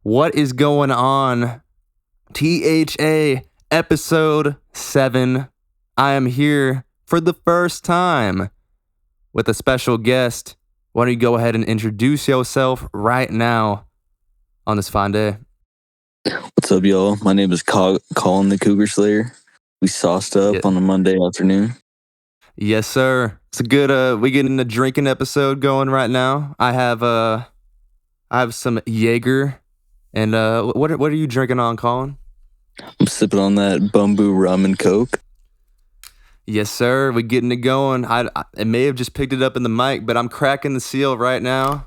What is going on? THA episode 7. I am here for the first time with a special guest. Why don't you go ahead and introduce yourself right now on this fine day? What's up, y'all? My name is Collin the Cougar Slayer. We sauced up on a Monday afternoon. Yes, sir. It's a good we getting a drinking episode going right now. I have some Jaeger. And what are you drinking on, Collin? I'm sipping on that bamboo rum and coke. Yes, sir. We're getting it going. I may have just picked it up in the mic, but I'm cracking the seal right now.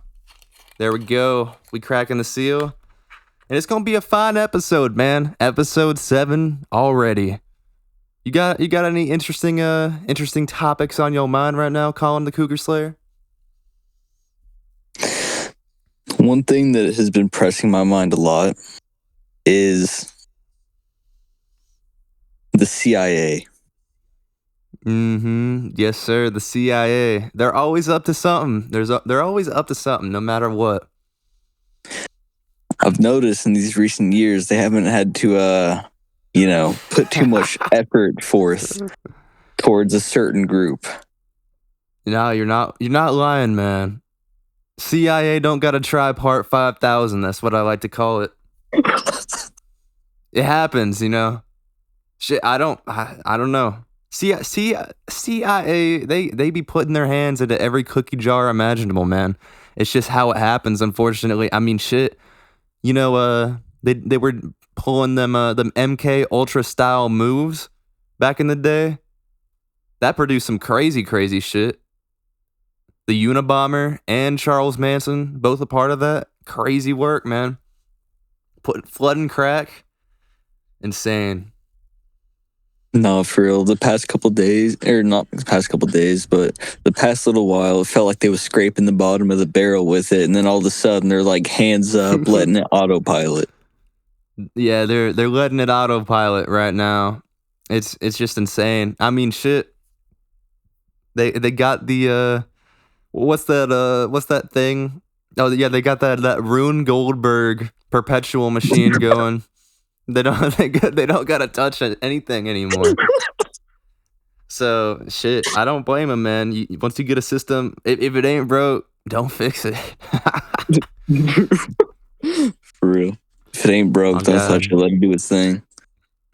There we go. We cracking the seal. And it's going to be a fine episode, man. Episode 7 already. You got any interesting topics on your mind right now, Collin the Cougar Slayer? One thing that has been pressing my mind a lot is the CIA. Yes, sir. The CIA. They're always up to something. They're always up to something, no matter what. I've noticed in these recent years they haven't had to, put too much effort forth towards a certain group. No, you're not lying, man. CIA don't gotta try part 5,000. That's what I like to call it. It happens, you know. Shit, I don't know. CIA, they be putting their hands into every cookie jar imaginable, man. It's just how it happens, unfortunately. I mean, shit. You know, they were pulling them MK Ultra style moves back in the day. That produced some crazy shit. The Unabomber and Charles Manson, both a part of that. Crazy work, man. Flood and crack. Insane. No, for real. The past couple days, or not the past couple days, but the past little while, it felt like they was scraping the bottom of the barrel with it, and then all of a sudden they're like hands up, letting it autopilot. Yeah, they're letting it autopilot right now. It's just insane. I mean, shit. They got the what's that thing? Oh yeah, they got that Rune Goldberg perpetual machine going. They don't gotta touch anything anymore. So shit, I don't blame them, man. Once you get a system, if it ain't broke, don't fix it. For real. If it ain't broke, don't touch it. Let it do its thing.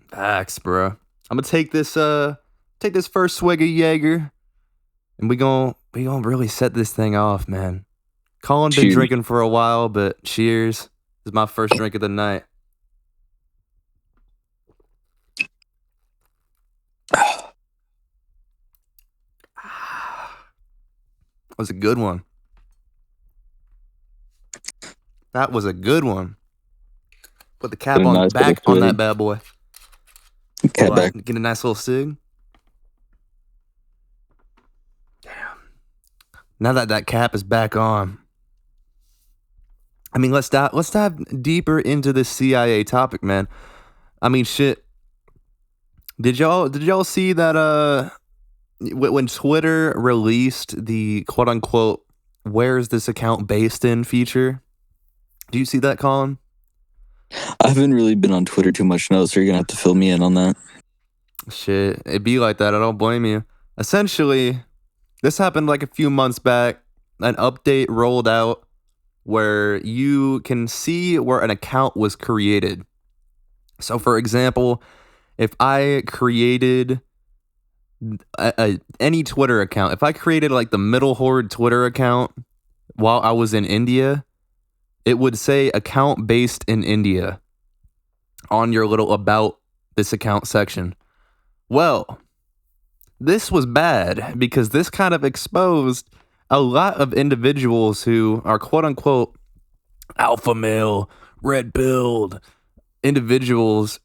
Facts, bro. I'm gonna take this first swig of Jaeger, and we gonna really set this thing off, man. Collin been drinking for a while, but cheers. This is my first drink of the night. That was a good one. That was a good one. Put the cap on back on that bad boy. Cap back. Get a nice little cig. Damn. Now that cap is back on. I mean, let's dive deeper into this CIA topic, man. I mean, shit. Did y'all see that when Twitter released the quote unquote "where is this account based in" feature? Do you see that, Collin? I haven't really been on Twitter too much, no, so you're gonna have to fill me in on that. Shit, it'd be like that. I don't blame you. Essentially, this happened like a few months back. An update rolled out where you can see where an account was created. So, for example, if I created any Twitter account, if I created like the Middle Horde Twitter account while I was in India, it would say account based in India on your little about this account section. Well, this was bad because this kind of exposed a lot of individuals who are quote unquote alpha male, red pilled individuals,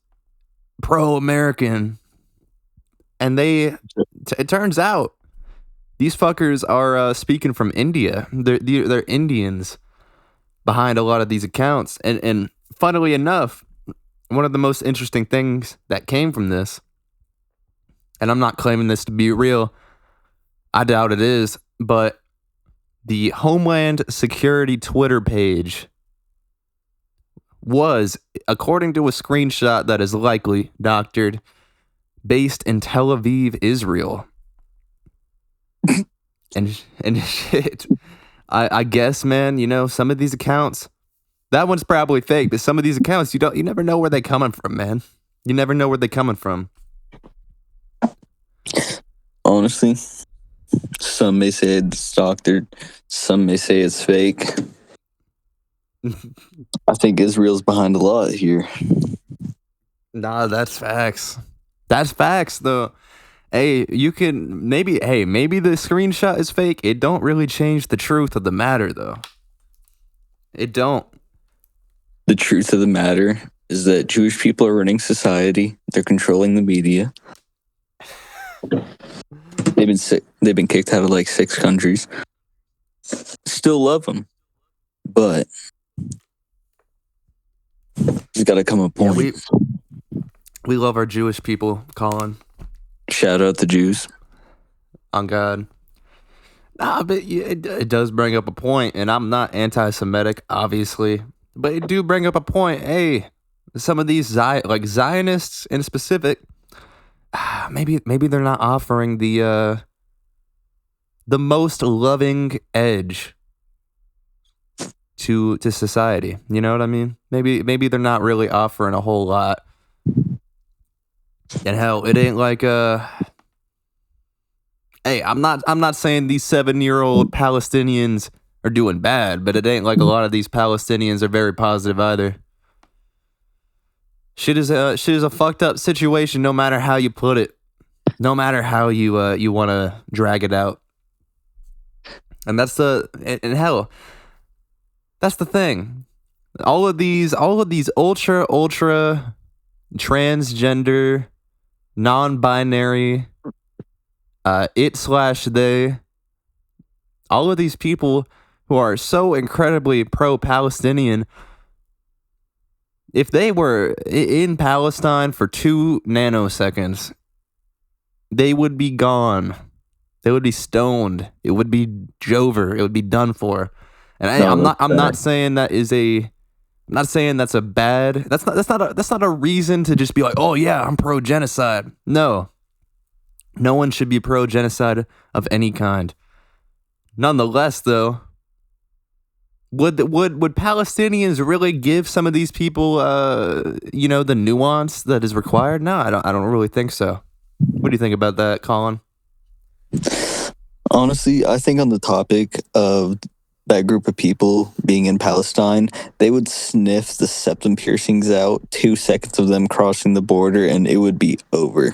pro-American. And it turns out these fuckers are speaking from India. They're Indians behind a lot of these accounts. And funnily enough, one of the most interesting things that came from this, and I'm not claiming this to be real, I doubt it is, but the Homeland Security Twitter page was, according to a screenshot that is likely doctored, based in Tel Aviv, Israel. and shit, I guess, man, you know, some of these accounts, that one's probably fake, but some of these accounts, you never know where they're coming from, man. You never know where they're coming from. Honestly, some may say it's doctored, some may say it's fake. I think Israel's behind a lot here. Nah, that's facts. That's facts, though. Hey, maybe the screenshot is fake. It don't really change the truth of the matter, though. It don't. The truth of the matter is that Jewish people are running society. They're controlling the media. They've been kicked out of like 6 countries. Still love them, but there's got to come a point. Yeah, we love our Jewish people, Collin. Shout out the Jews. On God. Nah, but it does bring up a point, and I'm not anti-Semitic, obviously, but it do bring up a point. Hey, some of these Zionists in specific, maybe they're not offering the most loving edge to society. You know what I mean? Maybe they're not really offering a whole lot. And hell, it ain't like hey, I'm not saying these 7-year-old Palestinians are doing bad, but it ain't like a lot of these Palestinians are very positive either. Shit is a fucked up situation, no matter how you put it, no matter how you want to drag it out. And that's hell, that's the thing. All of these ultra transgender, non-binary, it/they, all of these people who are so incredibly pro-Palestinian, if they were in Palestine for 2 nanoseconds, they would be gone. They would be stoned. It would be over. It would be done for. And I'm not saying that is I'm not saying that's a bad. That's not a reason to just be like, oh yeah, I'm pro genocide. No one should be pro genocide of any kind. Nonetheless, though, would Palestinians really give some of these people, the nuance that is required? No, I don't really think so. What do you think about that, Collin? Honestly, I think on the topic of that group of people being in Palestine, they would sniff the septum piercings out, 2 seconds of them crossing the border, and it would be over.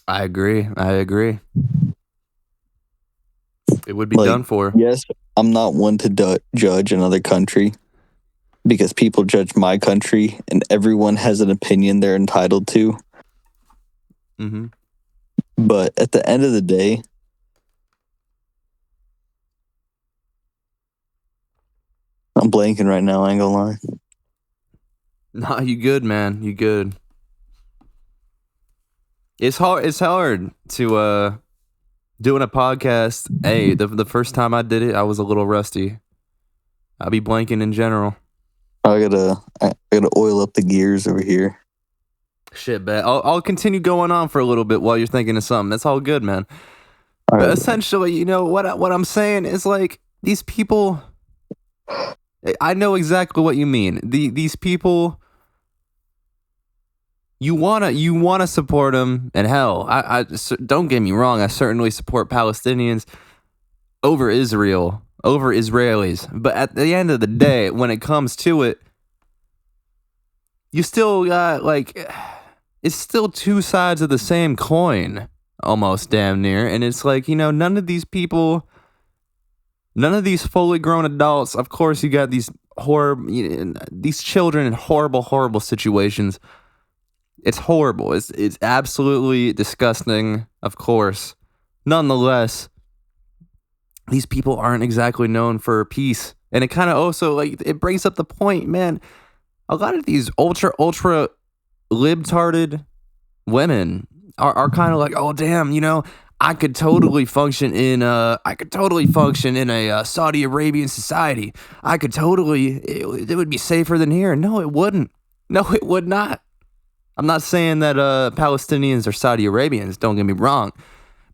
I agree. It would be done for. Yes, I'm not one to judge another country, because people judge my country, and everyone has an opinion they're entitled to. Mm-hmm. But at the end of the day, I'm blanking right now, I ain't gonna lie. Nah, you good, man. You good. It's hard to doing a podcast. Hey, the first time I did it, I was a little rusty. I'll be blanking in general. I gotta oil up the gears over here. Shit, bet. I'll continue going on for a little bit while you're thinking of something. That's all good, man. All But right. essentially, you know what I'm saying is like these people. I know exactly what you mean. These people. You wanna support them, and hell, I don't get me wrong. I certainly support Palestinians over Israel, over Israelis. But at the end of the day, when it comes to it, you still got it's still 2 sides of the same coin, almost damn near. And it's like, none of these people, none of these fully grown adults. Of course, you got these these children in horrible situations. It's horrible. It's absolutely disgusting, of course. Nonetheless, these people aren't exactly known for peace. And it kind of also, it brings up the point, man. A lot of these ultra libtarded women are kind of like, oh, damn, I could totally function in a Saudi Arabian society. It would be safer than here. No, it wouldn't. No, it would not. I'm not saying that Palestinians are Saudi Arabians, don't get me wrong.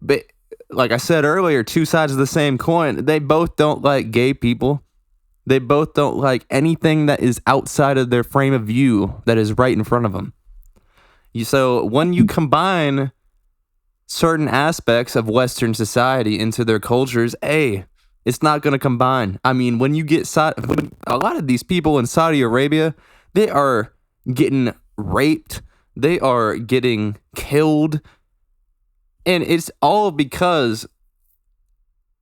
But like I said earlier, two sides of the same coin. They both don't like gay people. They both don't like anything that is outside of their frame of view that is right in front of them. So when you combine certain aspects of Western society into their cultures, it's not going to combine. I mean, when you get a lot of these people in Saudi Arabia, they are getting raped, they are getting killed, and it's all because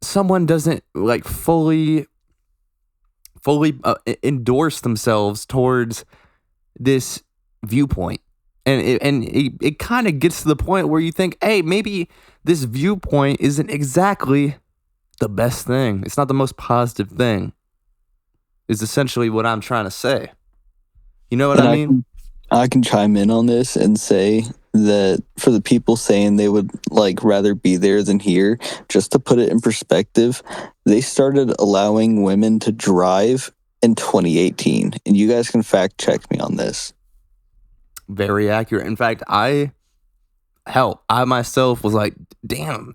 someone doesn't like fully endorse themselves towards this viewpoint. And it kind of gets to the point where you think, hey, maybe this viewpoint isn't exactly the best thing. It's not the most positive thing, is essentially what I'm trying to say. You know what I mean? I can chime in on this and say that for the people saying they would like rather be there than here, just to put it in perspective, they started allowing women to drive in 2018. And you guys can fact check me on this. Very accurate. In fact, I myself was like, damn,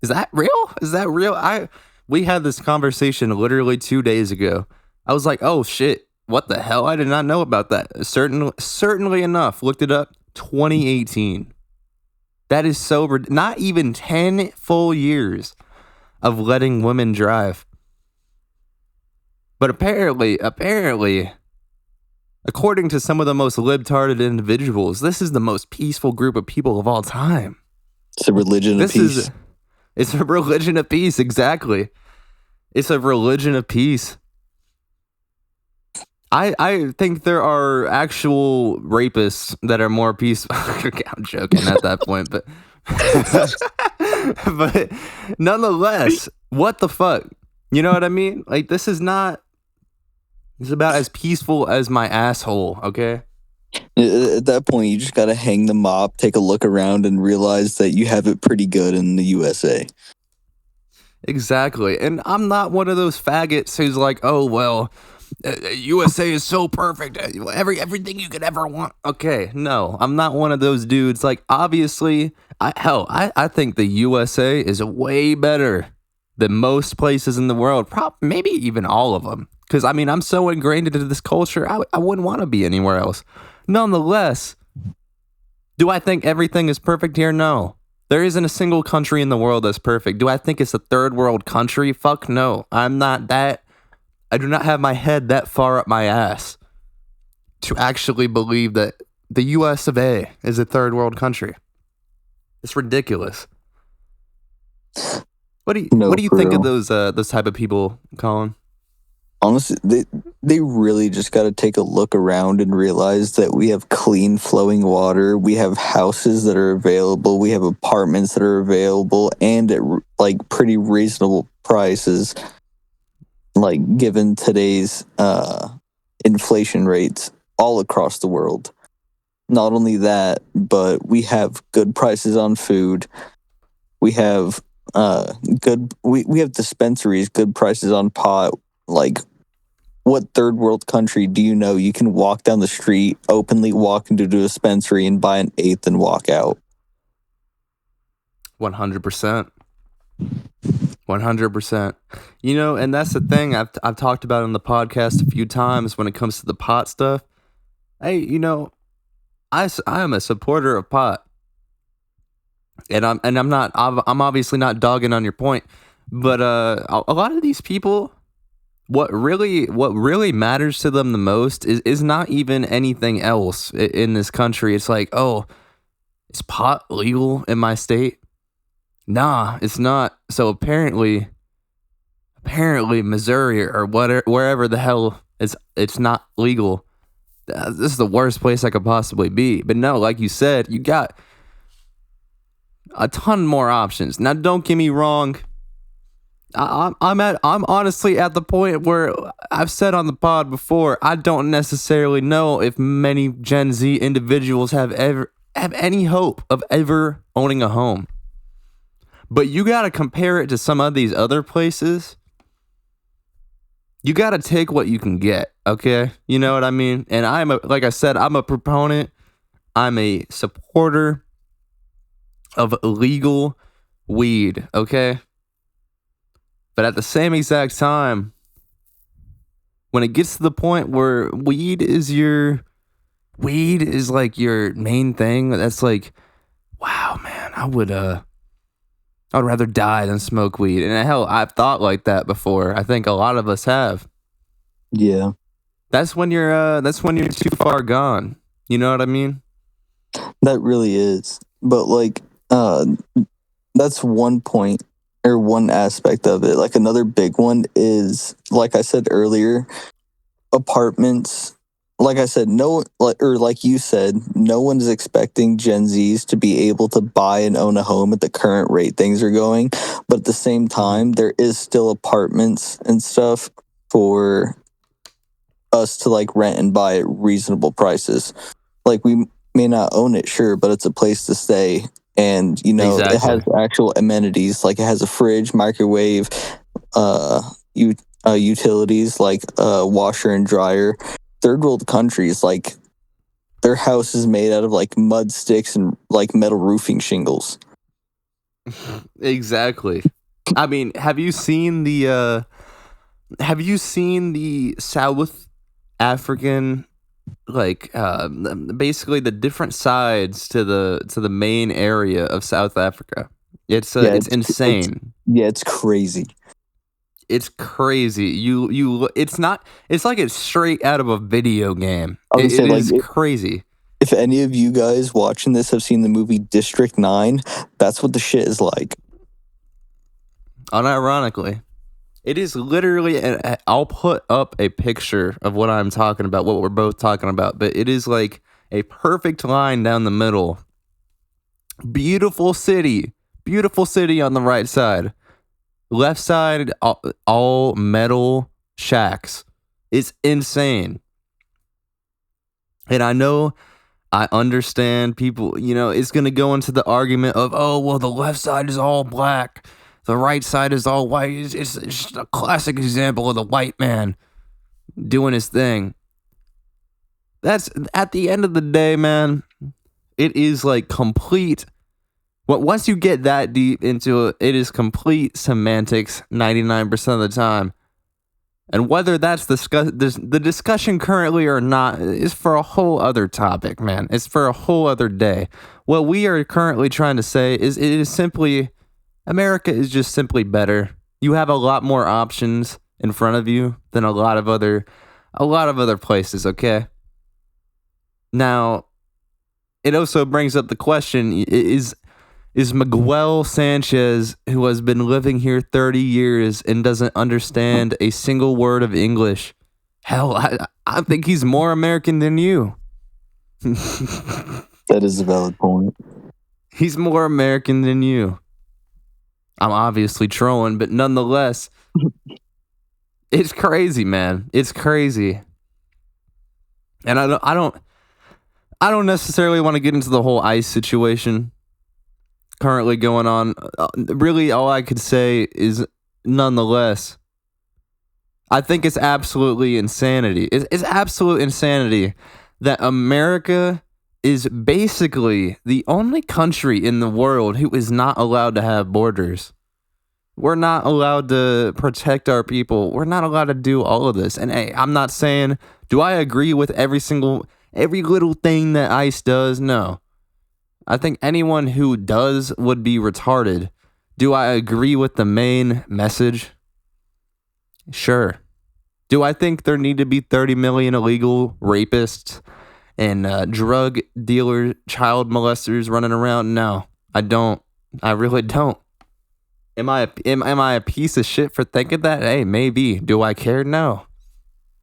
is that real? Is that real? We had this conversation literally 2 days ago. I was like, oh shit, what the hell? I did not know about that. Certainly enough, looked it up, 2018. That is sober. Not even 10 full years of letting women drive. But apparently, according to some of the most libtarded individuals, this is the most peaceful group of people of all time. It's a religion of peace. It's a religion of peace, exactly. It's a religion of peace. I think there are actual rapists that are more peaceful. I'm joking at that point, but but nonetheless, what the fuck? You know what I mean? Like, this is not... It's about as peaceful as my asshole, okay? At that point, you just gotta hang the mop, take a look around, and realize that you have it pretty good in the USA. Exactly. And I'm not one of those faggots who's like, oh, well, USA is so perfect. Everything you could ever want. Okay, no, I'm not one of those dudes. Like, obviously, I think the USA is way better than most places in the world. Maybe even all of them. Because, I mean, I'm so ingrained into this culture, I wouldn't want to be anywhere else. Nonetheless, do I think everything is perfect here? No. There isn't a single country in the world that's perfect. Do I think it's a third world country? Fuck no. I'm not that. I do not have my head that far up my ass to actually believe that the US of A is a third world country. It's ridiculous. What do you think of those type of people, Collin? Honestly, they really just got to take a look around and realize that we have clean flowing water, we have houses that are available, we have apartments that are available, and at like pretty reasonable prices, like given today's inflation rates all across the world. Not only that, but we have good prices on food. We have we have dispensaries, good prices on pot. Like, what third world country do you know you can walk down the street, openly walk into a dispensary and buy an eighth and walk out? 100%. 100%. You know, and that's the thing I've talked about on the podcast a few times when it comes to the pot stuff. Hey, you know, I am a supporter of pot. And I'm obviously not dogging on your point, but a lot of these people, what really matters to them the most is not even anything else in this country. It's like, oh, is pot legal in my state? Nah, it's not. So apparently Missouri or wherever the hell it's not legal. This is the worst place I could possibly be. But no, like you said, you got a ton more options. Now, don't get me wrong. I'm honestly at the point where I've said on the pod before, I don't necessarily know if many Gen Z individuals have any hope of ever owning a home. But you got to compare it to some of these other places. You got to take what you can get, okay? You know what I mean? And like I said, I'm a proponent. I'm a supporter of legal weed, okay? But at the same exact time, when it gets to the point where weed is like your main thing, that's like, wow, man, I would rather die than smoke weed. And hell, I've thought like that before. I think a lot of us have. Yeah, That's when you're too far gone. You know what I mean? that really is. But like, that's one point or one aspect of it. Like another big one is, like I said earlier, apartments. Like I said, like you said, no one's expecting Gen Zs to be able to buy and own a home at the current rate things are going. But at the same time, there is still apartments and stuff for us to like rent and buy at reasonable prices. Like we may not own it, sure, but it's a place to stay. And it has Exactly. actual amenities, like it has a fridge, microwave, uh, u- utilities like washer and dryer. Third world countries, like their house is made out of like mud sticks and like metal roofing shingles. Exactly. I mean, have you seen the South African, like basically the different sides to the main area of South Africa? Yeah, It's insane. it's crazy. It's crazy. It's like it's straight out of a video game. I would say It like is crazy. if any of you guys watching this have seen the movie District 9, that's what the shit is like. Unironically, it is literally, and I'll put up a picture of what I'm talking about, what we're both talking about, but it is like a perfect line down the middle. Beautiful city on the right side. Left side, all metal shacks. It's insane. And I understand people, it's going to go into the argument of, oh, well, the left side is all black. The right side is all white. It's just a classic example of the white man doing his thing. That's, at the end of the day, man, it is like complete. Once you get that deep into it, it is complete semantics 99% of the time. And whether that's the discussion currently or not is for a whole other topic, man. It's for a whole other day. What we are currently trying to say is it is simply, America is just simply better. You have a lot more options in front of you than a lot of other places, okay? Now, it also brings up the question, is Miguel Sanchez, who has been living here 30 years and doesn't understand a single word of English, hell, I think he's more American than you. That is a valid point. He's more American than you. I'm obviously trolling, but nonetheless, it's crazy, man. It's crazy. And I don't necessarily want to get into the whole ICE situation currently going on. Really, all I could say is, nonetheless, I think it's absolutely insanity. It's absolute insanity that America is basically the only country in the world who is not allowed to have borders. We're not allowed to protect our people. We're not allowed to do all of this. And hey, I'm not saying, do I agree with every little thing that ICE does? No. I think anyone who does would be retarded. Do I agree with the main message? Sure. Do I think there need to be 30 million illegal rapists and drug dealers, child molesters running around? No, I don't. I really don't. Am I a piece of shit for thinking that? Hey, maybe. Do I care? No.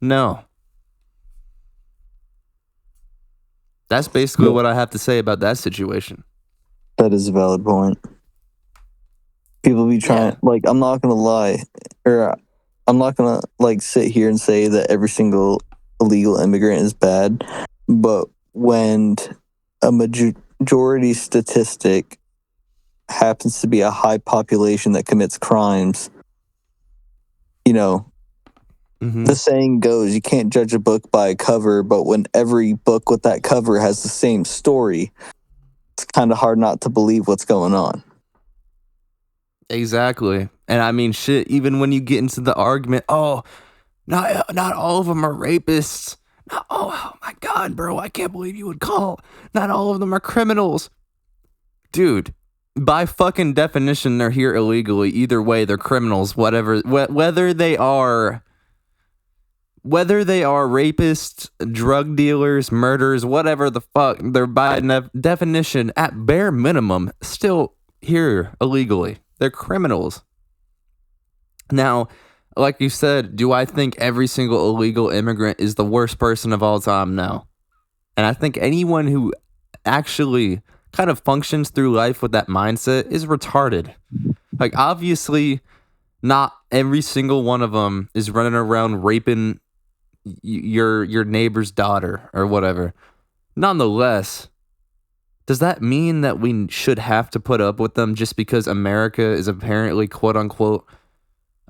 No. That's basically what I have to say about that situation. That is a valid point. People be trying, like, I'm not gonna lie, or I'm not gonna like sit here and say that every single illegal immigrant is bad, but when a majority statistic happens to be a high population that commits crimes, you know, Mm-hmm. the saying goes, you can't judge a book by a cover, but when every book with that cover has the same story, it's kind of hard not to believe what's going on. Exactly. And I mean, shit, even when you get into the argument, oh, not all of them are rapists. Oh my God, bro, I can't believe you would call. Not all of them are criminals. Dude, by fucking definition, they're here illegally. Either way, they're criminals, whatever, whether they are rapists, drug dealers, murderers, whatever the fuck, they're by definition, at bare minimum, still here illegally. They're criminals. Now, like you said, do I think every single illegal immigrant is the worst person of all time? No. And I think anyone who actually kind of functions through life with that mindset is retarded. Like, obviously, not every single one of them is running around raping your neighbor's daughter or whatever. Nonetheless, does that mean that we should have to put up with them just because America is apparently, quote unquote,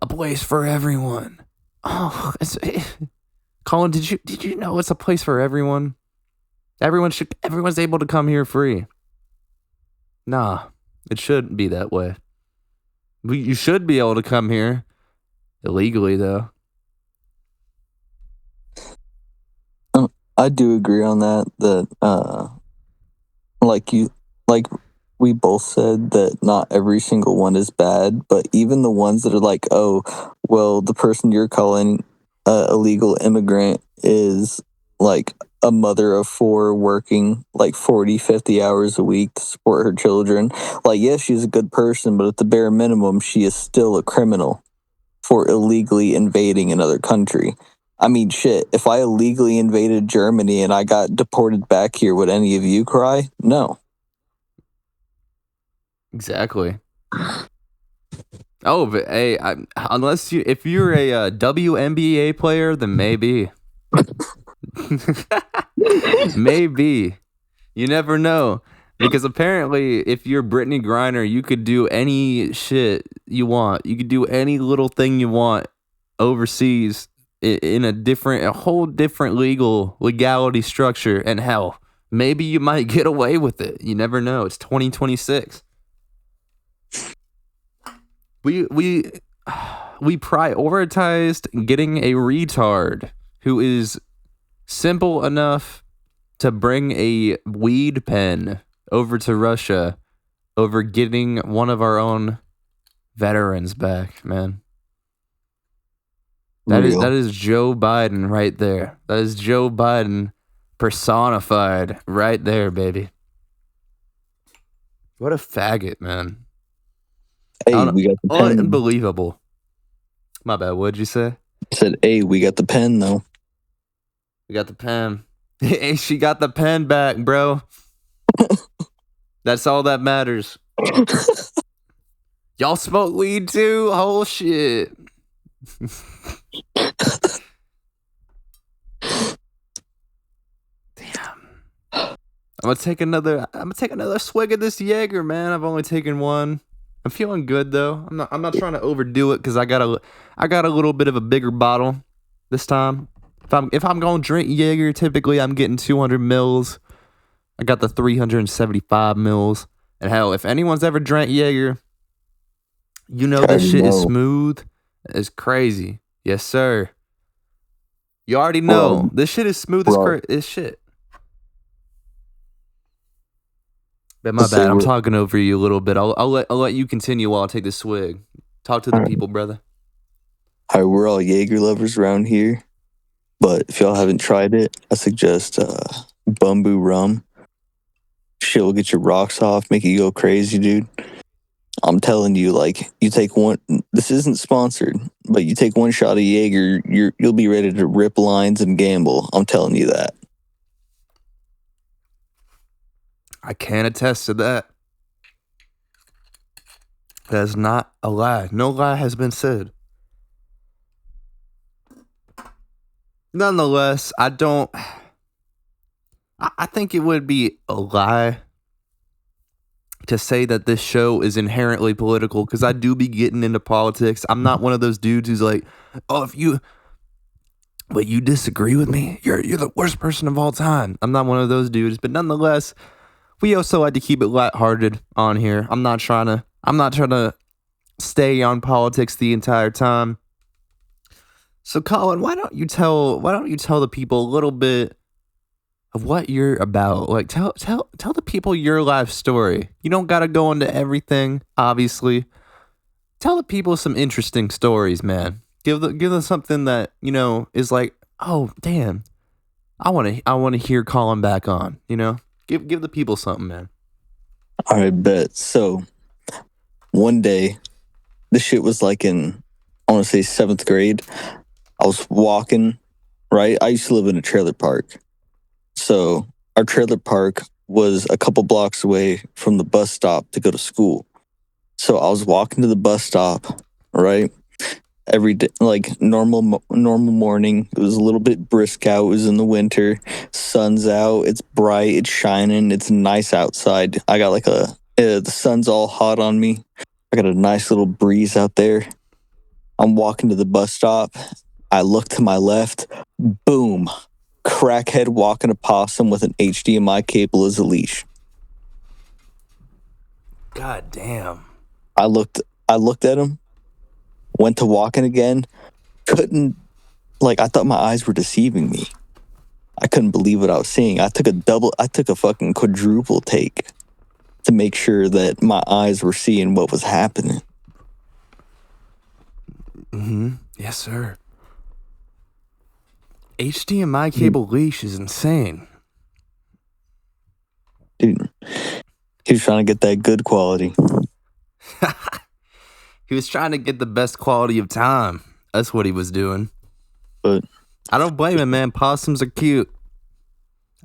a place for everyone? Oh, Collin, did you know it's a place for everyone? Everyone's able to come here free. Nah, it shouldn't be that way. You should be able to come here illegally, though. I do agree on that. Like you, like we both said that not every single one is bad, but even the ones that are like, oh, well, the person you're calling illegal immigrant is like a mother of four working like 40, 50 hours a week to support her children. Like, yes, she's a good person, but at the bare minimum, she is still a criminal for illegally invading another country. I mean, shit, if I illegally invaded Germany and I got deported back here, would any of you cry? No. Exactly. Oh, but hey, if you're a WNBA player, then maybe. Maybe. You never know. Because apparently, if you're Brittany Griner, you could do any shit you want. You could do any little thing you want overseas in a whole different legality structure. And hell, maybe you might get away with it. You never know. It's 2026. We prioritized getting a retard who is simple enough to bring a weed pen over to Russia over getting one of our own veterans back, man. That is Joe Biden right there. That is Joe Biden personified right there, baby. What a faggot, man. Hey, we got the pen. Unbelievable. My bad. What'd you say? I said, hey, we got the pen, though. We got the pen. Hey, she got the pen back, bro. That's all that matters. Y'all smoke weed too? Oh shit. Damn. I'm gonna take another swig of this Jaeger, man. I've only taken one. I'm feeling good though. I'm not trying to overdo it because I got a little bit of a bigger bottle this time. If I'm gonna drink Jaeger, typically I'm getting 200 mils. I got the 375 mils. And hell, if anyone's ever drank Jaeger, you know this shit is smooth. It's crazy. Yes, sir. You already know. This shit is smooth as shit. But my bad. I'm talking over you a little bit. I'll let you continue while I take this swig. Talk to the people, brother. All right, we're all Jaeger lovers around here. But if y'all haven't tried it, I suggest Bumbu rum. Shit will get your rocks off, make you go crazy, dude. I'm telling you, like, you take one. This isn't sponsored, but you take one shot of Jaeger, you'll be ready to rip lines and gamble. I'm telling you that. I can attest to that. That is not a lie. No lie has been said. Nonetheless, I think it would be a lie to say that this show is inherently political, because I do be getting into politics. I'm not one of those dudes who's like, oh, but you disagree with me, you're the worst person of all time. I'm not one of those dudes, but nonetheless, we also like to keep it lighthearted on here. I'm not trying to stay on politics the entire time. So Collin, why don't you tell the people a little bit of what you're about? Like tell the people your life story. You don't got to go into everything, obviously. Tell the people some interesting stories, man. Give them something that, is like, "Oh, damn. I want to hear Collin back on," Give the people something, man. All right, bet. So one day, this shit was like in, I want to say 7th grade. I was walking, right? I used to live in a trailer park. So our trailer park was a couple blocks away from the bus stop to go to school. So I was walking to the bus stop, right? Every day, like normal morning. It was a little bit brisk out. It was in the winter. Sun's out. It's bright. It's shining. It's nice outside. I got like the sun's all hot on me. I got a nice little breeze out there. I'm walking to the bus stop. I look to my left. Boom. Crackhead walking a possum with an HDMI cable as a leash. God damn. I looked at him. Went to walking again. Couldn't, I thought my eyes were deceiving me. I couldn't believe what I was seeing. I took a fucking quadruple take to make sure that my eyes were seeing what was happening. Mm-hmm. Yes, sir. HDMI cable leash is insane. Dude, he was trying to get that good quality. He was trying to get the best quality of time. That's what he was doing. But I don't blame him, man. Possums are cute.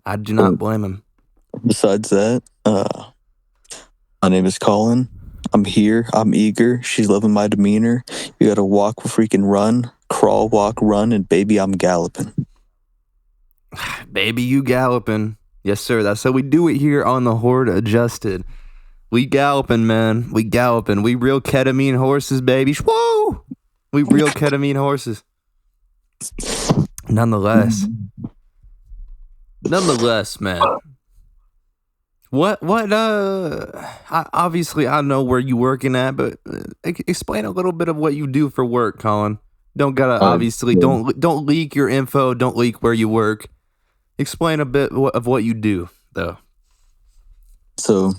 I do not blame him. Besides that, my name is Collin. I'm here. I'm eager. She's loving my demeanor. You gotta walk, freaking run, crawl, walk, run, and baby, I'm galloping. Baby, you galloping. Yes, sir. That's how we do it here on the Horde Adjusted. We galloping, man. We galloping. We real ketamine horses, baby. Whoa! We real ketamine horses. Nonetheless, man. Obviously I know where you working at, but explain a little bit of what you do for work, Collin. Don't leak your info. Don't leak where you work. Explain a bit of what you do, though. So,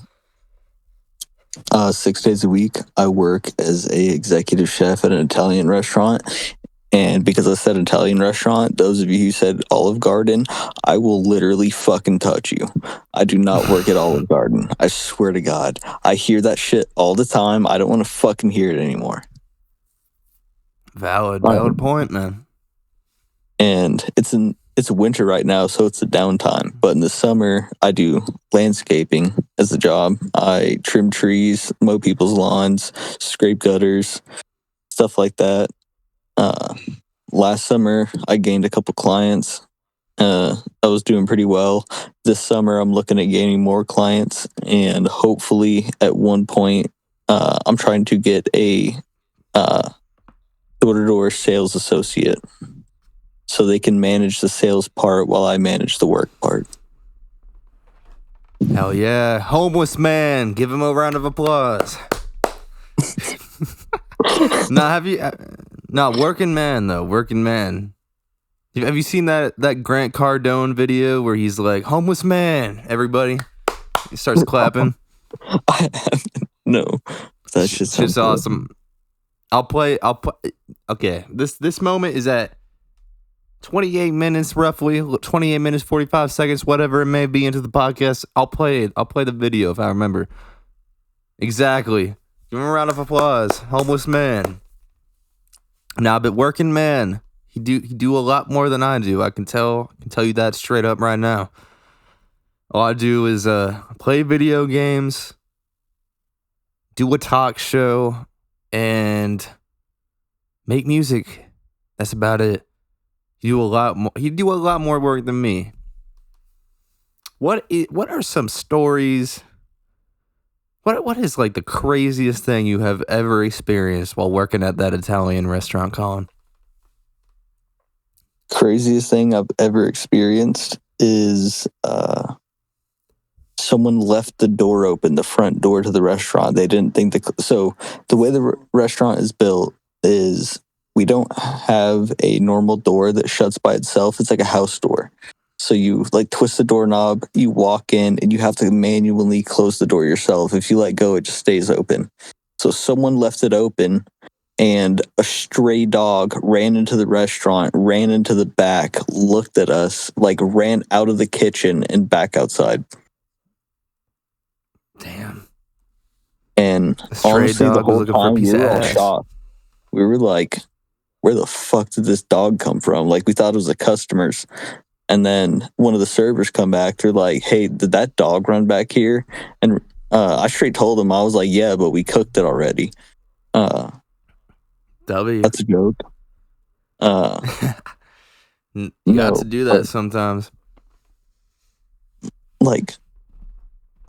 6 days a week, I work as a executive chef at an Italian restaurant. And because I said Italian restaurant, those of you who said Olive Garden, I will literally fucking touch you. I do not work at Olive Garden. I swear to God. I hear that shit all the time. I don't want to fucking hear it anymore. Valid point, man. And it's winter right now, so it's a downtime. But in the summer, I do landscaping as a job. I trim trees, mow people's lawns, scrape gutters, stuff like that. Last summer, I gained a couple clients. I was doing pretty well. This summer, I'm looking at gaining more clients, and hopefully, at one point, I'm trying to get a door-to-door sales associate, so they can manage the sales part while I manage the work part. Hell yeah. Homeless man. Give him a round of applause. Working man, though. Working man. Have you seen that Grant Cardone video where he's like, homeless man, everybody? He starts clapping. I haven't. No. That's just awesome. I'll play. Okay. This moment is at 28 minutes, roughly 28 minutes, 45 seconds, whatever it may be into the podcast. I'll play it. I'll play the video if I remember. Exactly. Give him a round of applause. Homeless man. Nah, but working man. He do a lot more than I do. I can tell you that straight up right now. All I do is play video games, do a talk show, and make music. That's about it. You do a lot more. You do a lot more work than me. What are some stories What is like the craziest thing you have ever experienced while working at that Italian restaurant, Colin? Craziest thing I've ever experienced is someone left the door open, the front door to the restaurant. They didn't think so the way the restaurant is built is we don't have a normal door that shuts by itself. It's like a house door. So you like twist the doorknob, you walk in, and you have to manually close the door yourself. If you let go, it just stays open. So someone left it open, and a stray dog ran into the restaurant, ran into the back, looked at us, like ran out of the kitchen and back outside. Damn. And A stray honestly, the dog was whole looking for a time we piece of were all ass. shocked. We were like, where the fuck did this dog come from? Like, we thought it was the customers. And then one of the servers come back. They're like, hey, did that dog run back here? And I straight told them, I was like, yeah, but we cooked it already. W. That's a joke. You No, got to do that sometimes. like,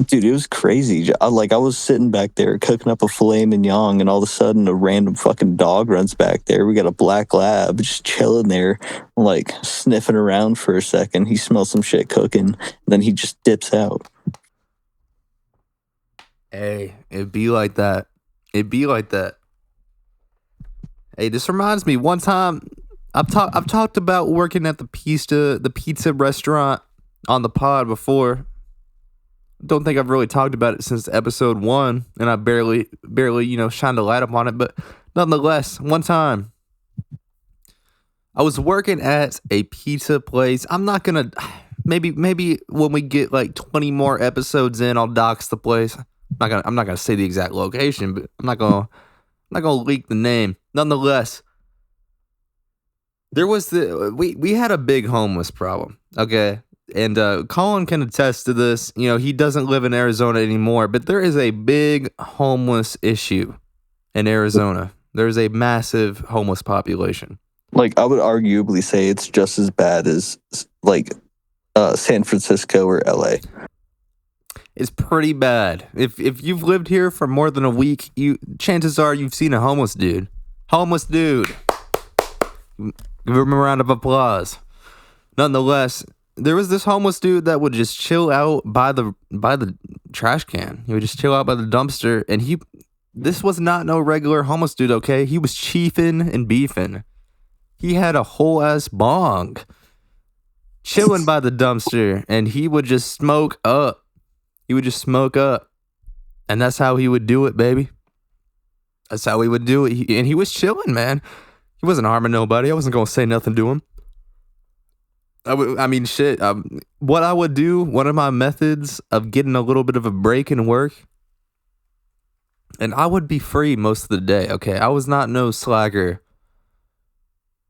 dude, it was crazy. I was sitting back there cooking up a filet mignon, and all of a sudden a random fucking dog runs back there. We got a black lab just chilling there, like sniffing around for a second. He smells some shit cooking, then he just dips out. Hey, it'd be like that. It'd be like that. Hey, this reminds me. One time, I've talked about working at the pizza restaurant on the pod before. Don't think I've really talked about it since episode 1, and I barely shined a light upon it. But nonetheless, one time I was working at a pizza place. I'm not gonna. Maybe when we get like 20 more episodes in, I'll dox the place. I'm not gonna say the exact location, but I'm not gonna leak the name. Nonetheless, there was we had a big homeless problem. Okay. And Collin can attest to this. You know, he doesn't live in Arizona anymore, but there is a big homeless issue in Arizona. There's a massive homeless population. Like, I would arguably say it's just as bad as like San Francisco or LA. It's pretty bad. If you've lived here for more than a week, chances are you've seen a homeless dude. Homeless dude. Give him a round of applause. Nonetheless, there was this homeless dude that would just chill out by the trash can. He would just chill out by the dumpster, and this was not no regular homeless dude, okay? He was chiefing and beefing. He had a whole ass bong chilling by the dumpster, and he would just smoke up. And that's how he would do it, baby. That's how he would do it. And he was chilling, man. He wasn't harming nobody. I wasn't gonna say nothing to him. Shit. What I would do, one of my methods of getting a little bit of a break in work, and I would be free most of the day, okay? I was not no slacker,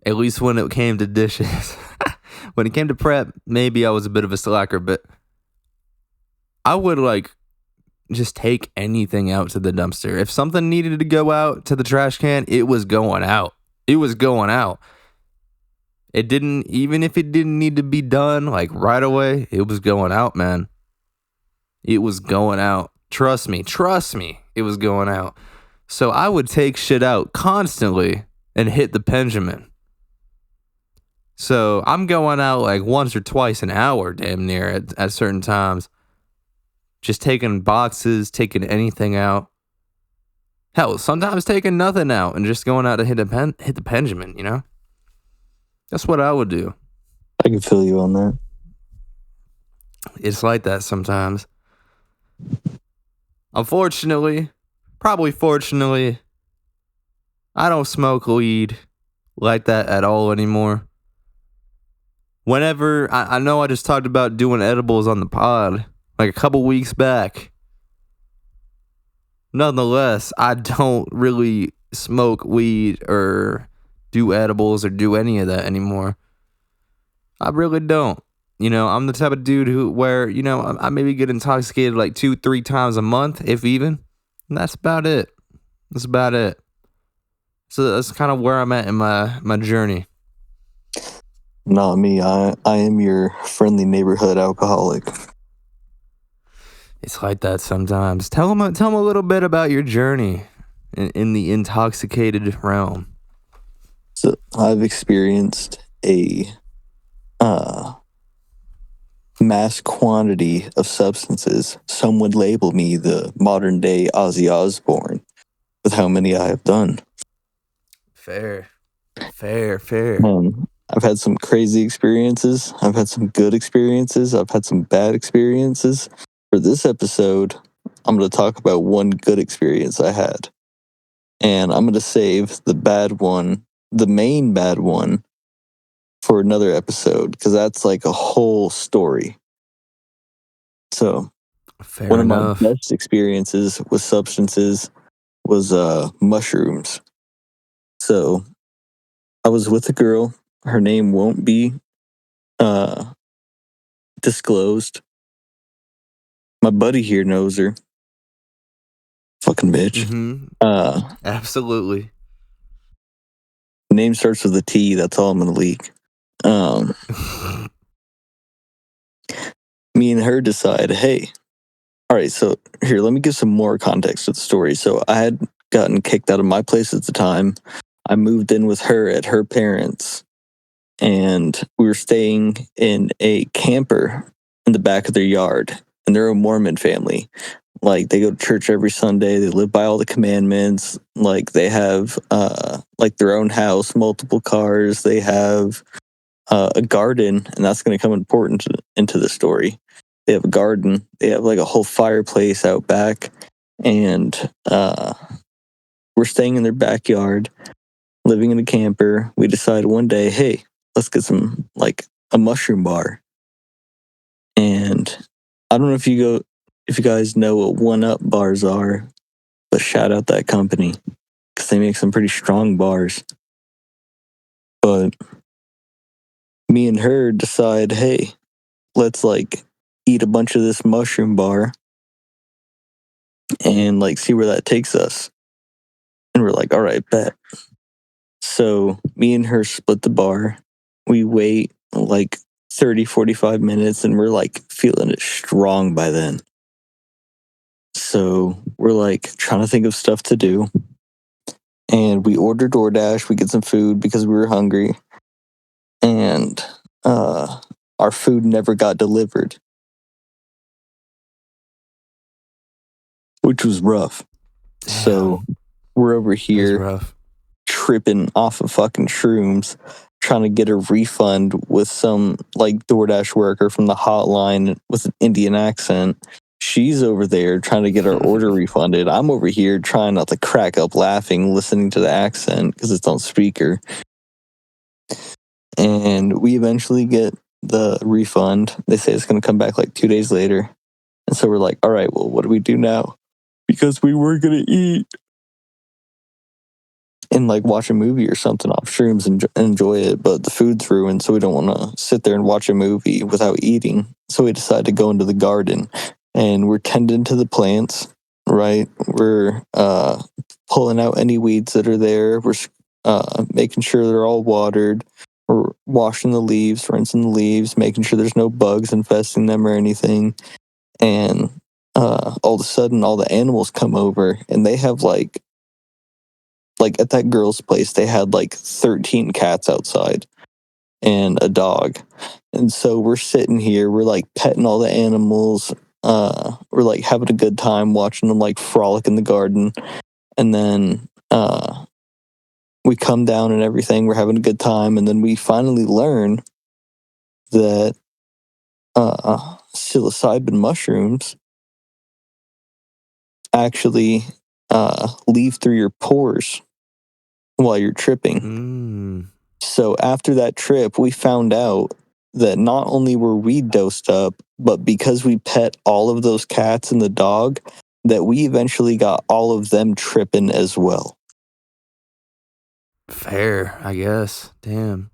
at least when it came to dishes. When it came to prep, maybe I was a bit of a slacker, but I would just take anything out to the dumpster. If something needed to go out to the trash can, it was going out. It was going out. Even if it didn't need to be done right away, it was going out, man. It was going out. Trust me, it was going out. So I would take shit out constantly and hit the Benjamin. So I'm going out once or twice an hour, damn near, at certain times. Just taking boxes, taking anything out. Hell, sometimes taking nothing out and just going out to hit the Benjamin, you know? That's what I would do. I can feel you on that. It's like that sometimes. Unfortunately, probably fortunately, I don't smoke weed like that at all anymore. Whenever, I know I just talked about doing edibles on the pod a couple weeks back. Nonetheless, I don't really smoke weed or do edibles or do any of that anymore. I really don't. You know, I'm the type of dude where I maybe get intoxicated 2-3 times a month, if even. And that's about it. So that's kind of where I'm at in my journey. Not me. I am your friendly neighborhood alcoholic. It's like that sometimes. Tell 'em a little bit about your journey in the intoxicated realm. So I've experienced a uh, mass quantity of substances. Some would label me the modern day Ozzy Osbourne with how many I have done. Fair. Fair. I've had some crazy experiences. I've had some good experiences. I've had some bad experiences. For this episode, I'm going to talk about one good experience I had. And I'm going to save the bad one, the main bad one, for another episode because that's like a whole story. So, Fair one of my enough. best experiences with substances was mushrooms. So, I was with a girl. Her name won't be uh, disclosed. My buddy here knows her. Fucking bitch. Mm-hmm. Uh, Absolutely. Name starts with a T. That's all I'm gonna leak. Um, Me and her decide, hey, all right. So here, let me give some more context to the story. So I had gotten kicked out of my place at the time. I moved in with her at her parents', and we were staying in a camper in the back of their yard. And they're a Mormon family. Like they go to church every Sunday. They live by all the commandments. Like they have like their own house, multiple cars. They have a garden, and that's going to come important into the story. They have a garden. They have like a whole fireplace out back, and we're staying in their backyard, living in a camper. We decide one day, hey, let's get some like a mushroom bar. And I don't know if you guys know what One Up bars are, but shout out that company because they make some pretty strong bars. But me and her decide, hey, let's like eat a bunch of this mushroom bar and like see where that takes us. And we're like, all right, bet. So me and her split the bar. We wait like 30, 45 minutes and we're like feeling it strong by then. So we're like trying to think of stuff to do. And we order DoorDash. We get some food because we were hungry. And our food never got delivered, which was rough. Damn. So we're over That's here rough. tripping off of fucking shrooms, trying to get a refund with some like DoorDash worker from the hotline with an Indian accent. She's over there trying to get her order refunded. I'm over here trying not to crack up laughing, listening to the accent because it's on speaker. And we eventually get the refund. They say it's going to come back like 2 days later. And so we're like, all right, well, what do we do now? Because we were going to eat and like watch a movie or something off shrooms and enjoy it, but the food's ruined, so we don't want to sit there and watch a movie without eating. So we decided to go into the garden, and we're tending to the plants. Right, we're pulling out any weeds that are there. We're making sure they're all watered. We're washing the leaves, rinsing the leaves, making sure there's no bugs infesting them or anything. And all of a sudden, all the animals come over, and they have like at that girl's place, they had like 13 cats outside and a dog. And so we're sitting here, we're like petting all the animals. We're like having a good time watching them like frolic in the garden. And then we come down and everything, we're having a good time. And then we finally learn that psilocybin mushrooms actually leave through your pores while you're tripping. Mm. So after that trip, we found out that not only were we dosed up, but because we pet all of those cats and the dog, that we eventually got all of them tripping as well. Fair, I guess. Damn.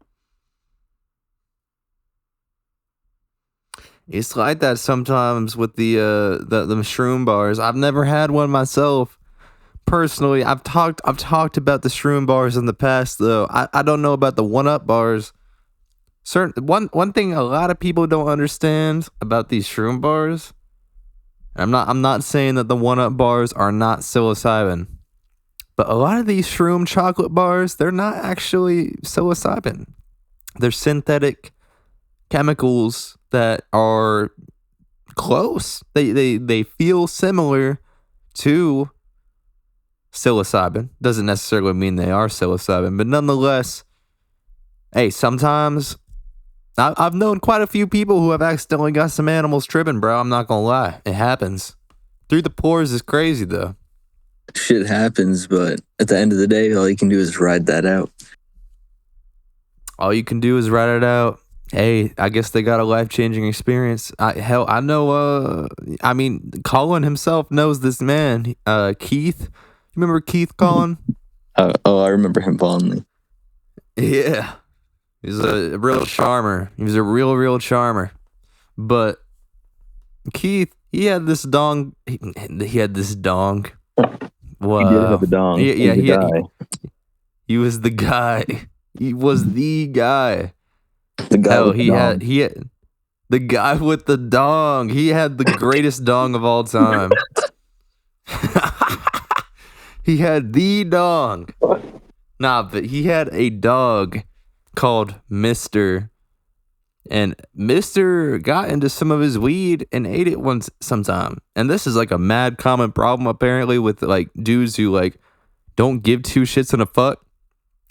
It's like that sometimes with the mushroom bars. I've never had one myself. Personally, I've talked about the shroom bars in the past though. I don't know about the one up bars. Certain one thing a lot of people don't understand about these shroom bars I'm not saying that the 1-Up bars are not psilocybin, but a lot of these shroom chocolate bars, they're not actually psilocybin. They're synthetic chemicals that are close. They feel similar to psilocybin. Doesn't necessarily mean they are psilocybin, but nonetheless, hey, sometimes I've known quite a few people who have accidentally got some animals tripping, bro. I'm not gonna lie. It happens. Through the pores is crazy, though. Shit happens, but at the end of the day, all you can do is ride that out. All you can do is ride it out. Hey, I guess they got a life-changing experience. I know, I mean, Collin himself knows this man. Keith. You remember Keith, Collin? I remember him fondly. Yeah. He's a real charmer. He was a real charmer. But Keith, he had this dong. He had this dong. Wow. He did have a dong. He was the guy. He was the guy. The guy Hell, with the dong. he had the guy with the dong. He had the greatest dong of all time. He had the dong. Nah, but he had a dog called Mister. And Mister got into some of his weed and ate it sometime. And this is like a mad common problem apparently with like dudes who like don't give two shits and a fuck.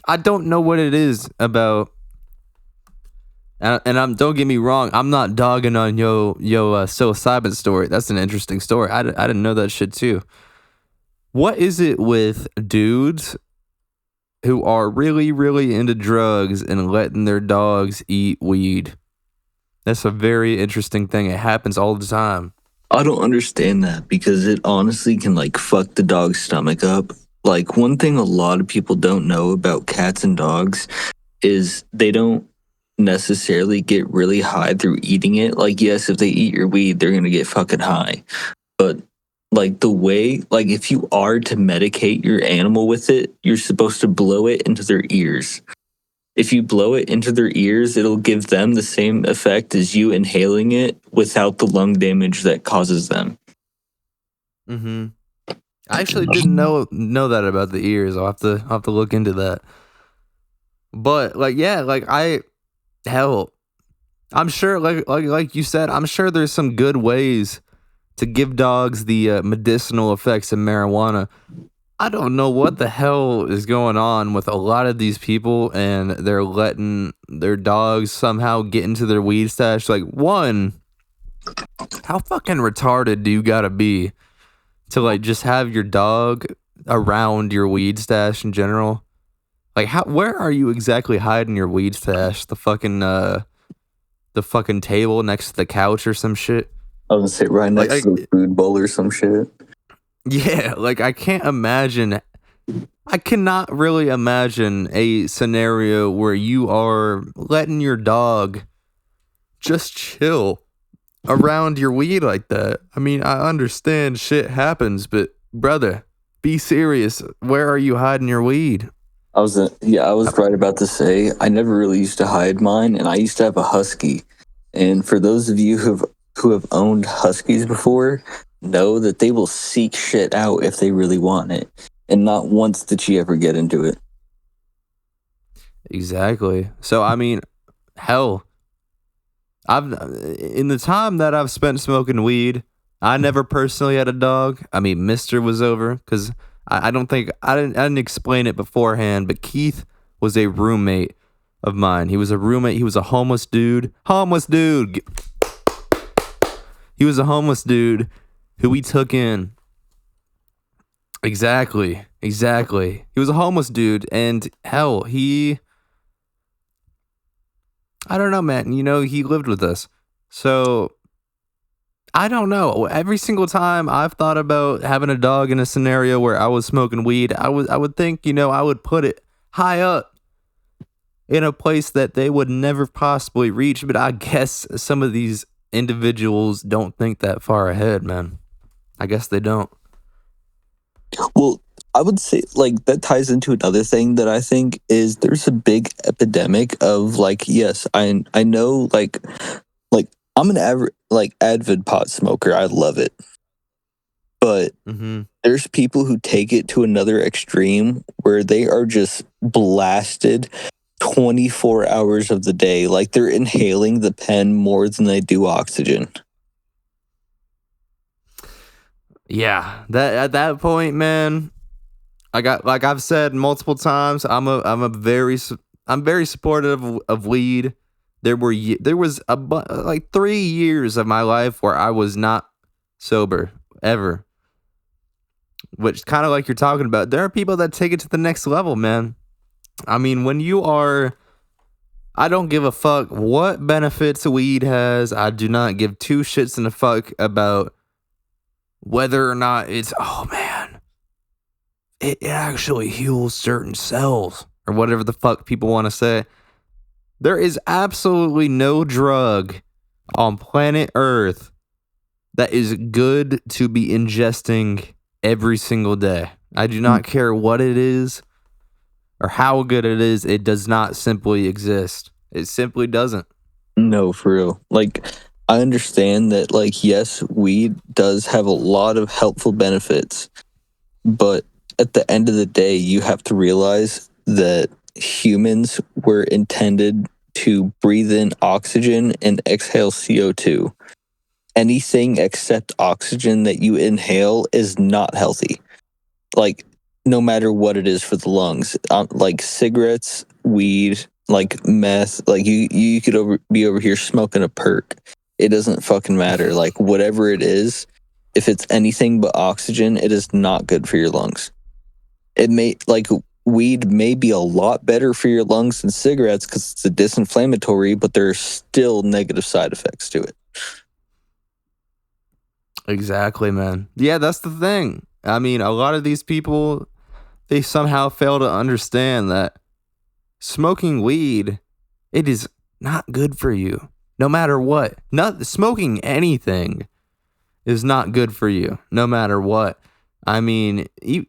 I don't know what it is about. And don't get me wrong, I'm not dogging on yo psilocybin story. That's an interesting story. I didn't know that shit too. What is it with dudes who are really into drugs and letting their dogs eat weed? That's a very interesting thing. It happens all the time. I don't understand that because it honestly can like fuck the dog's stomach up. Like one thing a lot of people don't know about cats and dogs is they don't necessarily get really high through eating it. Like yes, if they eat your weed, they're gonna get fucking high. But like the way, like if you are to medicate your animal with it, you're supposed to blow it into their ears. If you blow it into their ears, it'll give them the same effect as you inhaling it without the lung damage that causes them. Mm-hmm. I actually didn't know that about the ears. I'll have to look into that. But like, yeah, like I'm sure, like you said, I'm sure there's some good ways to give dogs the medicinal effects of marijuana. I don't know what the hell is going on with a lot of these people, and they're letting their dogs somehow get into their weed stash. Like, one, how fucking retarded do you gotta be to like just have your dog around your weed stash in general? Like, where are you exactly hiding your weed stash? The fucking table next to the couch or some shit? I was gonna say right next to the food bowl or some shit. Yeah, like I cannot really imagine a scenario where you are letting your dog just chill around your weed like that. I mean, I understand shit happens, but brother, be serious. Have you hiding your weed? I was right about to say I never really used to hide mine, and I used to have a husky. And for those of you who have owned huskies before, know that they will seek shit out if they really want it, and not once did she ever get into it. Exactly. So I mean, hell, in the time that I've spent smoking weed, I never personally had a dog. I mean, Mister was over because I didn't explain it beforehand, but Keith was a roommate of mine. He was a roommate. He was a homeless dude. He was a homeless dude who we took in. Exactly. He was a homeless dude, and hell, I don't know, man. You know, he lived with us. So, I don't know. Every single time I've thought about having a dog in a scenario where I was smoking weed, I would think, you know, I would put it high up in a place that they would never possibly reach. But I guess some of these individuals don't think that far ahead, man. I guess they don't. Well, I would say like that ties into another thing that I think is there's a big epidemic of like, yes, I know like I'm an avid pot smoker. I love it. But Mm-hmm. there's people who take it to another extreme where they are just blasted 24 hours of the day. Like they're inhaling the pen more than they do oxygen. Yeah, that at that point, man, I got like I've said multiple times, I'm very supportive of weed. There was like 3 years of my life where I was not sober ever, which kind of like you're talking about. There are people that take it to the next level, man. I mean, I don't give a fuck what benefits weed has. I do not give two shits in a fuck about whether or not oh man, it actually heals certain cells or whatever the fuck people want to say. There is absolutely no drug on planet Earth that is good to be ingesting every single day. I do not care what it is or how good it is. It does not simply exist. It simply doesn't. No, for real. Like, I understand that, like, yes, weed does have a lot of helpful benefits, but at the end of the day, you have to realize that humans were intended to breathe in oxygen and exhale CO2. Anything except oxygen that you inhale is not healthy. Like, no matter what it is for the lungs, like cigarettes, weed, like meth, like you could be over here smoking a perk. It doesn't fucking matter. Like whatever it is, if it's anything but oxygen, it is not good for your lungs. It may like weed may be a lot better for your lungs than cigarettes because it's a disinflammatory, but there are still negative side effects to it. Exactly, man. Yeah, that's the thing. I mean, a lot of these people, they somehow fail to understand that smoking weed, it is not good for you. No matter what. Not smoking anything is not good for you, no matter what. I mean,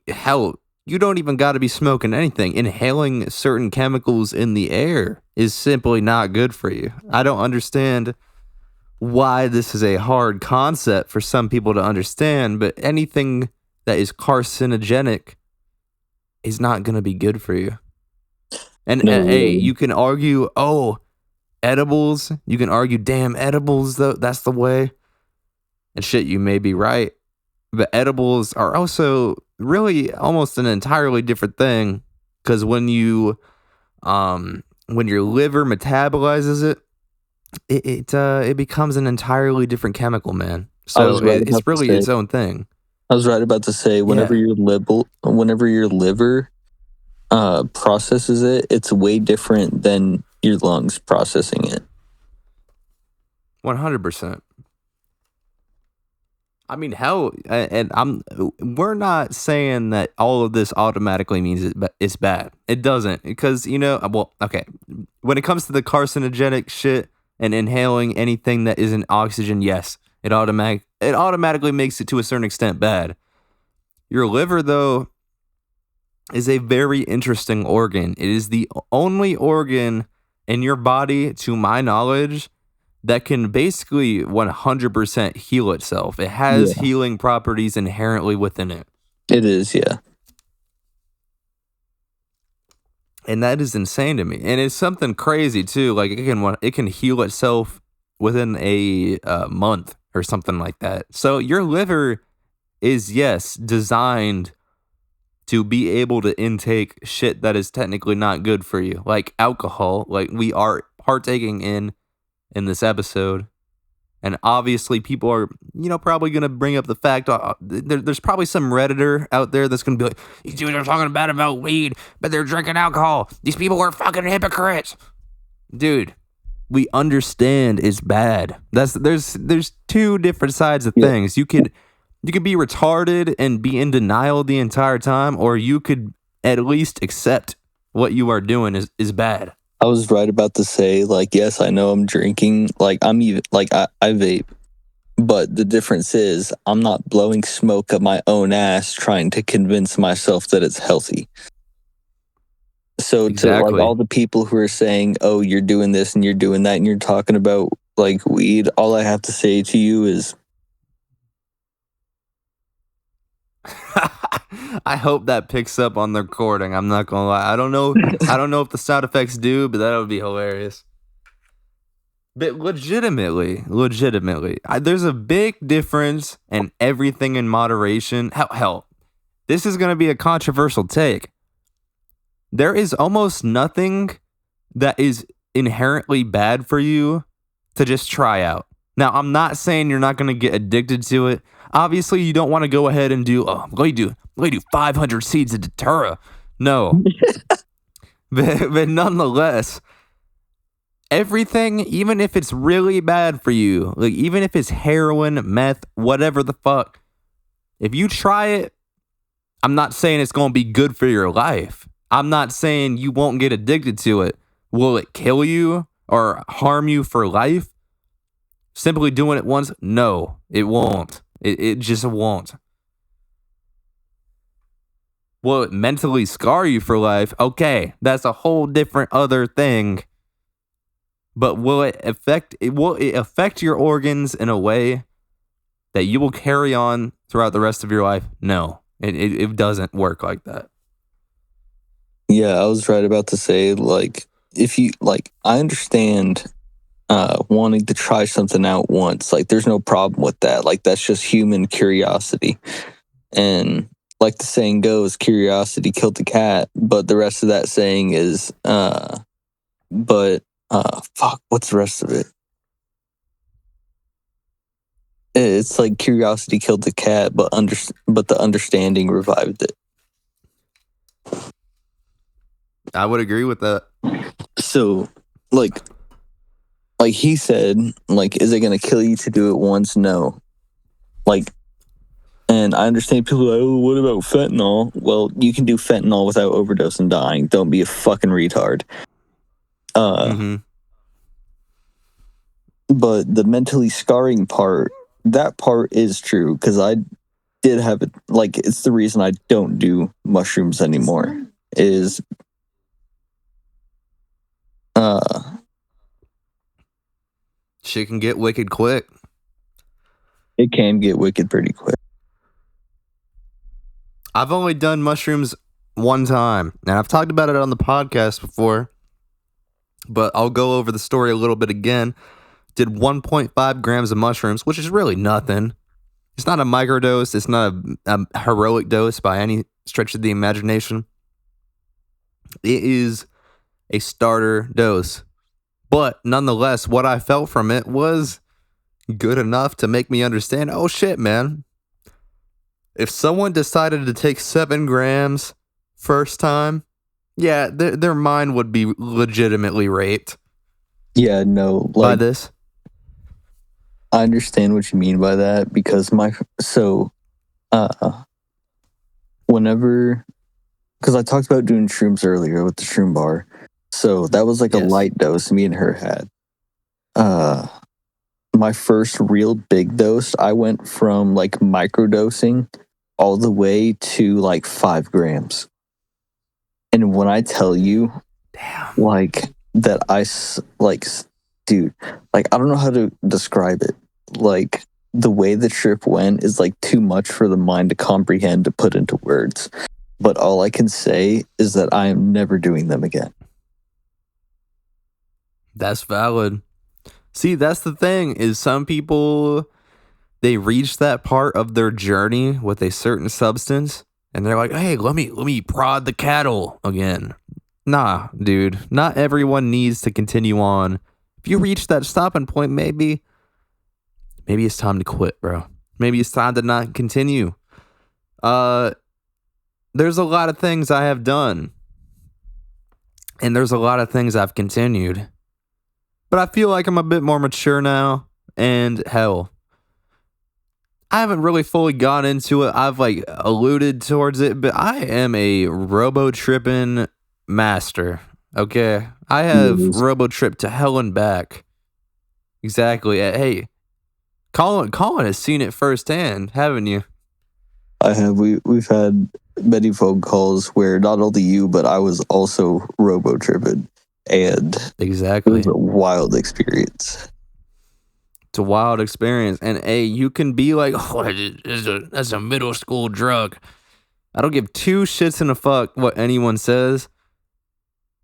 hell, you don't even got to be smoking anything. Inhaling certain chemicals in the air is simply not good for you. I don't understand why this is a hard concept for some people to understand, but anything that is carcinogenic is not going to be good for you. And No, hey, really. you can argue, oh, edibles, you can argue, damn, edibles, though, that's the way. And shit, you may be right. But edibles are also really almost an entirely different thing. Because when your liver metabolizes it becomes an entirely different chemical, man. I So was right it's about to really say. its own thing. I was right about to say. Yeah, Whenever your liver processes it, it's way different than your lungs processing it. 100%. I mean, hell, and we're not saying that all of this automatically means it's bad. It doesn't, because well, okay, when it comes to the carcinogenic shit and inhaling anything that isn't oxygen, yes, it automatically makes it to a certain extent bad. Your liver, though, is a very interesting organ. It is the only organ in your body, to my knowledge, that can basically 100% heal itself. It has Yeah, healing properties inherently within it. it is. Yeah, And that is insane to me. And it's something crazy too. Like it can heal itself within a month or something like that. So your liver is, yes, designed to be able to intake shit that is technically not good for you, like alcohol, like we are partaking in this episode. And obviously, people are, probably going to bring up the fact there's probably some Redditor out there that's going to be like, these dudes are talking bad about weed, but they're drinking alcohol. These people are fucking hypocrites. Dude, we understand it's bad. There's two different sides of yeah. things. You could be retarded and be in denial the entire time, or you could at least accept what you are doing is bad. I was right about to say, like, yes, I know I'm drinking. Like, I'm even like I vape, but the difference is I'm not blowing smoke up my own ass trying to convince myself that it's healthy. So to like Exactly. all the people who are saying, "Oh, you're doing this and you're doing that and you're talking about like weed," all I have to say to you is I hope that picks up on the recording. I'm not gonna lie. I don't know. I don't know if the sound effects do, but that would be hilarious. But legitimately, there's a big difference, and everything in moderation. Hell, this is gonna be a controversial take. There is almost nothing that is inherently bad for you to just try out. Now, I'm not saying you're not going to get addicted to it. Obviously, you don't want to go ahead and do, let me do 500 seeds of Datura. No. but nonetheless, everything, even if it's really bad for you, like even if it's heroin, meth, whatever the fuck, if you try it, I'm not saying it's going to be good for your life. I'm not saying you won't get addicted to it. Will it kill you or harm you for life? Simply doing it once? No, it won't. It just won't. Will it mentally scar you for life? Okay, that's a whole different other thing. But will it affect your organs in a way that you will carry on throughout the rest of your life? No, it doesn't work like that. Yeah, I was right about to say, like, if you, like, I understand wanting to try something out once. Like, there's no problem with that. Like, that's just human curiosity. And like the saying goes, curiosity killed the cat. But the rest of that saying is, fuck, what's the rest of it? It's like curiosity killed the cat, but the understanding revived it. I would agree with that. So, like he said, like, is it going to kill you to do it once? No. Like, and I understand people are like, oh, what about fentanyl? Well, you can do fentanyl without overdose and dying. Don't be a fucking retard. But the mentally scarring part, that part is true, because I did have it. Like, it's the reason I don't do mushrooms anymore. Is shit can get wicked quick. It can get wicked pretty quick. I've only done mushrooms one time, and I've talked about it on the podcast before, but I'll go over the story a little bit again. Did 1.5 grams of mushrooms, which is really nothing. It's not a microdose. It's not a heroic dose by any stretch of the imagination. It is a starter dose. But nonetheless, what I felt from it was good enough to make me understand, oh shit, man. If someone decided to take 7 grams first time, yeah, their mind would be legitimately raped. Yeah, no. By this. I understand what you mean by that, because whenever, because I talked about doing shrooms earlier with the shroom bar. So that was like a light dose me and her had. My first real big dose, I went from like microdosing all the way to like 5 grams. And when I tell you, like, that dude, like, I don't know how to describe it. Like, the way the trip went is like too much for the mind to comprehend, to put into words. But all I can say is that I am never doing them again. That's valid. See, that's the thing, is some people, they reach that part of their journey with a certain substance, and they're like, hey, let me prod the cattle again. Nah, dude, not everyone needs to continue on. If you reach that stopping point, maybe it's time to quit, bro. Maybe it's time to not continue. There's a lot of things I have done, and there's a lot of things I've continued. But I feel like I'm a bit more mature now, and hell, I haven't really fully gone into it. I've like alluded towards it, but I am a robo-tripping master. Okay, I have robo-tripped to hell and back. Exactly. Hey, Collin has seen it firsthand, haven't you? I have. We've had many phone calls where not only you, but I was also robo-tripping. And exactly, it was a wild experience. It's a wild experience. And hey, you can be like, oh, that's a middle school drug. I don't give two shits in a fuck what anyone says.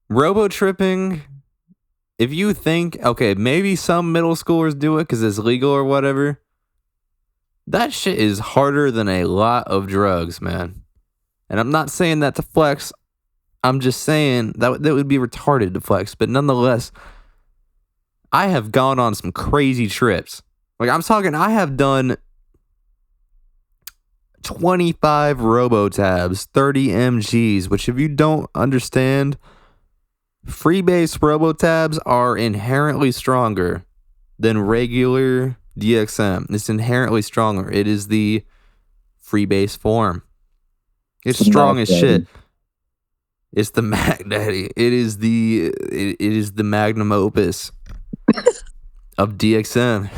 Robo tripping, if you think, okay, maybe some middle schoolers do it because it's legal or whatever, that shit is harder than a lot of drugs, man. And I'm not saying that to flex. I'm just saying that would be retarded to flex. But nonetheless, I have gone on some crazy trips. Like, I'm talking, I have done 25 robo-tabs, 30 MGs, which if you don't understand, freebase robo-tabs are inherently stronger than regular DXM. It's inherently stronger. It is the freebase form. It's strong as shit. It's the Mac Daddy. It is the magnum opus of DXM.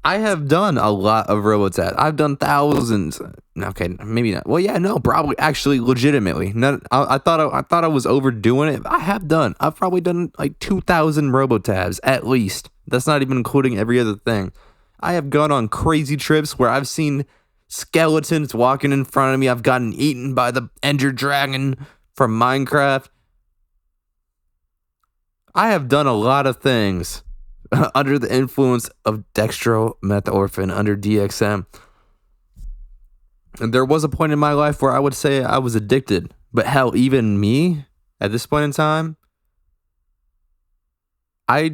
I have done a lot of robotabs. I've done thousands. Okay, maybe not. Well, yeah, no, probably actually legitimately. I thought I was overdoing it. I've probably done like 2,000 robotabs at least. That's not even including every other thing. I have gone on crazy trips where I've seen skeletons walking in front of me. I've gotten eaten by the Ender Dragon from Minecraft. I have done a lot of things under the influence of dextromethorphan under DXM. And there was a point in my life where I would say I was addicted. But hell, even me, at this point in time, I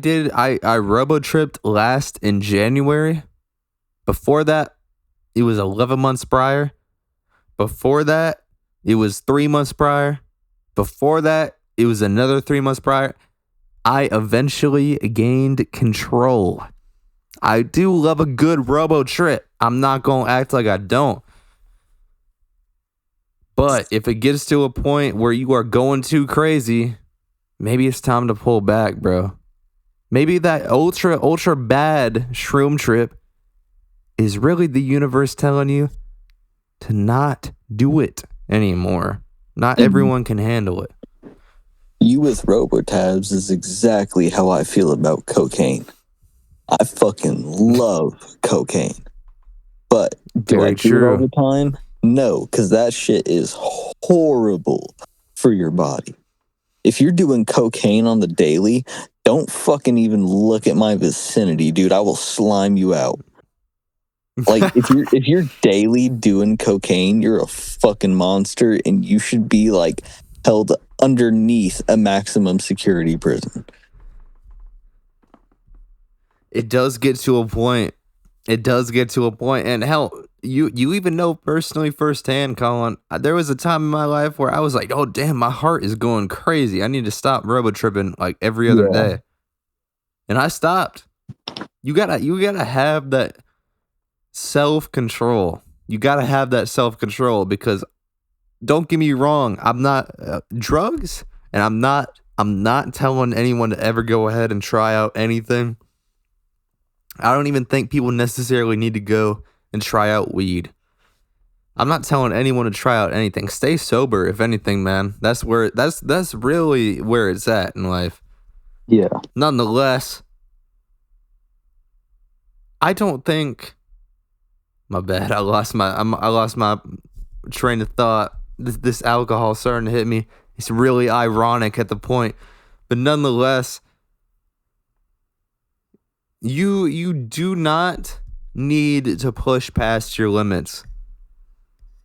robo-tripped last in January. Before that, it was 11 months prior. Before that, it was 3 months prior. Before that, it was another 3 months prior. I eventually gained control. I do love a good robo trip. I'm not going to act like I don't. But if it gets to a point where you are going too crazy, maybe it's time to pull back, bro. Maybe that ultra bad shroom trip is really the universe telling you to not do it anymore. Not everyone can handle it. You with robotabs is exactly how I feel about cocaine. I fucking love cocaine. But do I do it all the time? No, because that shit is horrible for your body. If you're doing cocaine on the daily, don't fucking even look at my vicinity, dude. I will slime you out. Like, if you're daily doing cocaine, you're a fucking monster, and you should be like held underneath a maximum security prison. It does get to a point. And hell, you even know personally firsthand, Collin, there was a time in my life where I was like, oh damn, my heart is going crazy. I need to stop robo tripping like every other day. And I stopped. You gotta have that self-control. You gotta have that self-control, because don't get me wrong, I'm not drugs, and I'm not telling anyone to ever go ahead and try out anything. I don't even think people necessarily need to go and try out weed. I'm not telling anyone to try out anything. Stay sober, if anything, man. That's really where it's at in life. Yeah. Nonetheless, I don't think. My bad. I lost my train of thought. This alcohol starting to hit me. It's really ironic at the point, but nonetheless, you do not need to push past your limits.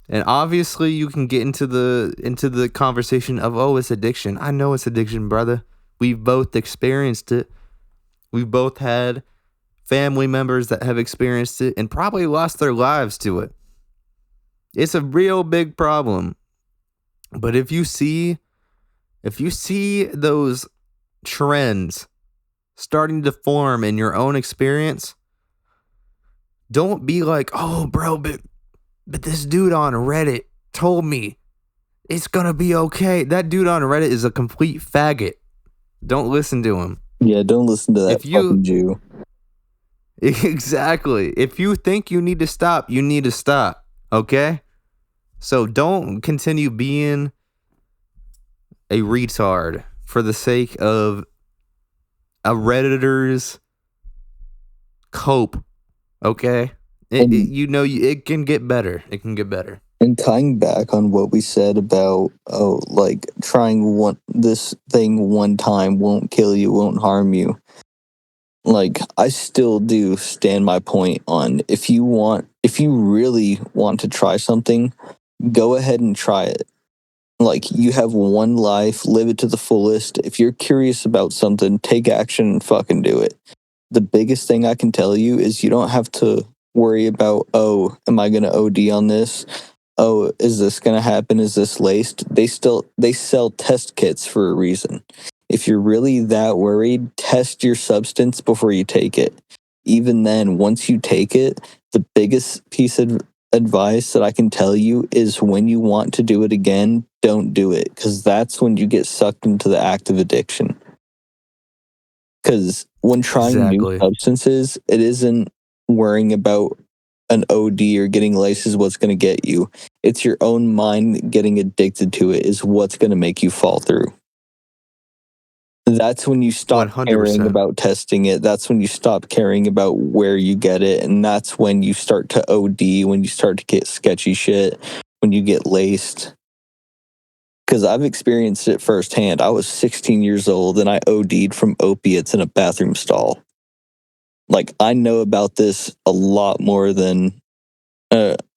And obviously, you can get into the conversation of, oh, it's addiction. I know it's addiction, brother. We've both experienced it. We've both had family members that have experienced it and probably lost their lives to it. It's a real big problem. But if you see those trends starting to form in your own experience, don't be like, oh, bro, but this dude on Reddit told me it's gonna be okay. That dude on Reddit is a complete faggot. Don't listen to him. Yeah, don't listen to that fucking Jew. Exactly. If you think you need to stop, you need to stop. Okay? So don't continue being a retard for the sake of a Redditor's cope. Okay? It can get better. It can get better. And tying back on what we said about like trying this thing one time won't kill you, won't harm you. Like I still do stand my point on if you really want to try something, go ahead and try it. Like you have one life, live it to the fullest. If you're curious about something, take action and fucking do it. The biggest thing I can tell you is you don't have to worry about, oh, am I going to OD on this? Oh, is this going to happen? Is this laced? They sell test kits for a reason. If you're really that worried, test your substance before you take it. Even then, once you take it, the biggest piece of advice that I can tell you is when you want to do it again, don't do it, because that's when you get sucked into the act of addiction. Because when trying new Exactly. substances, it isn't worrying about an OD or getting laced is what's going to get you. It's your own mind getting addicted to it is what's going to make you fall through. That's when you stop caring 100%. about testing it. That's when you stop caring about where you get it. And that's when you start to OD, when you start to get sketchy shit, when you get laced. Because I've experienced it firsthand. I was 16 years old and I OD'd from opiates in a bathroom stall. Like, I know about this a lot more than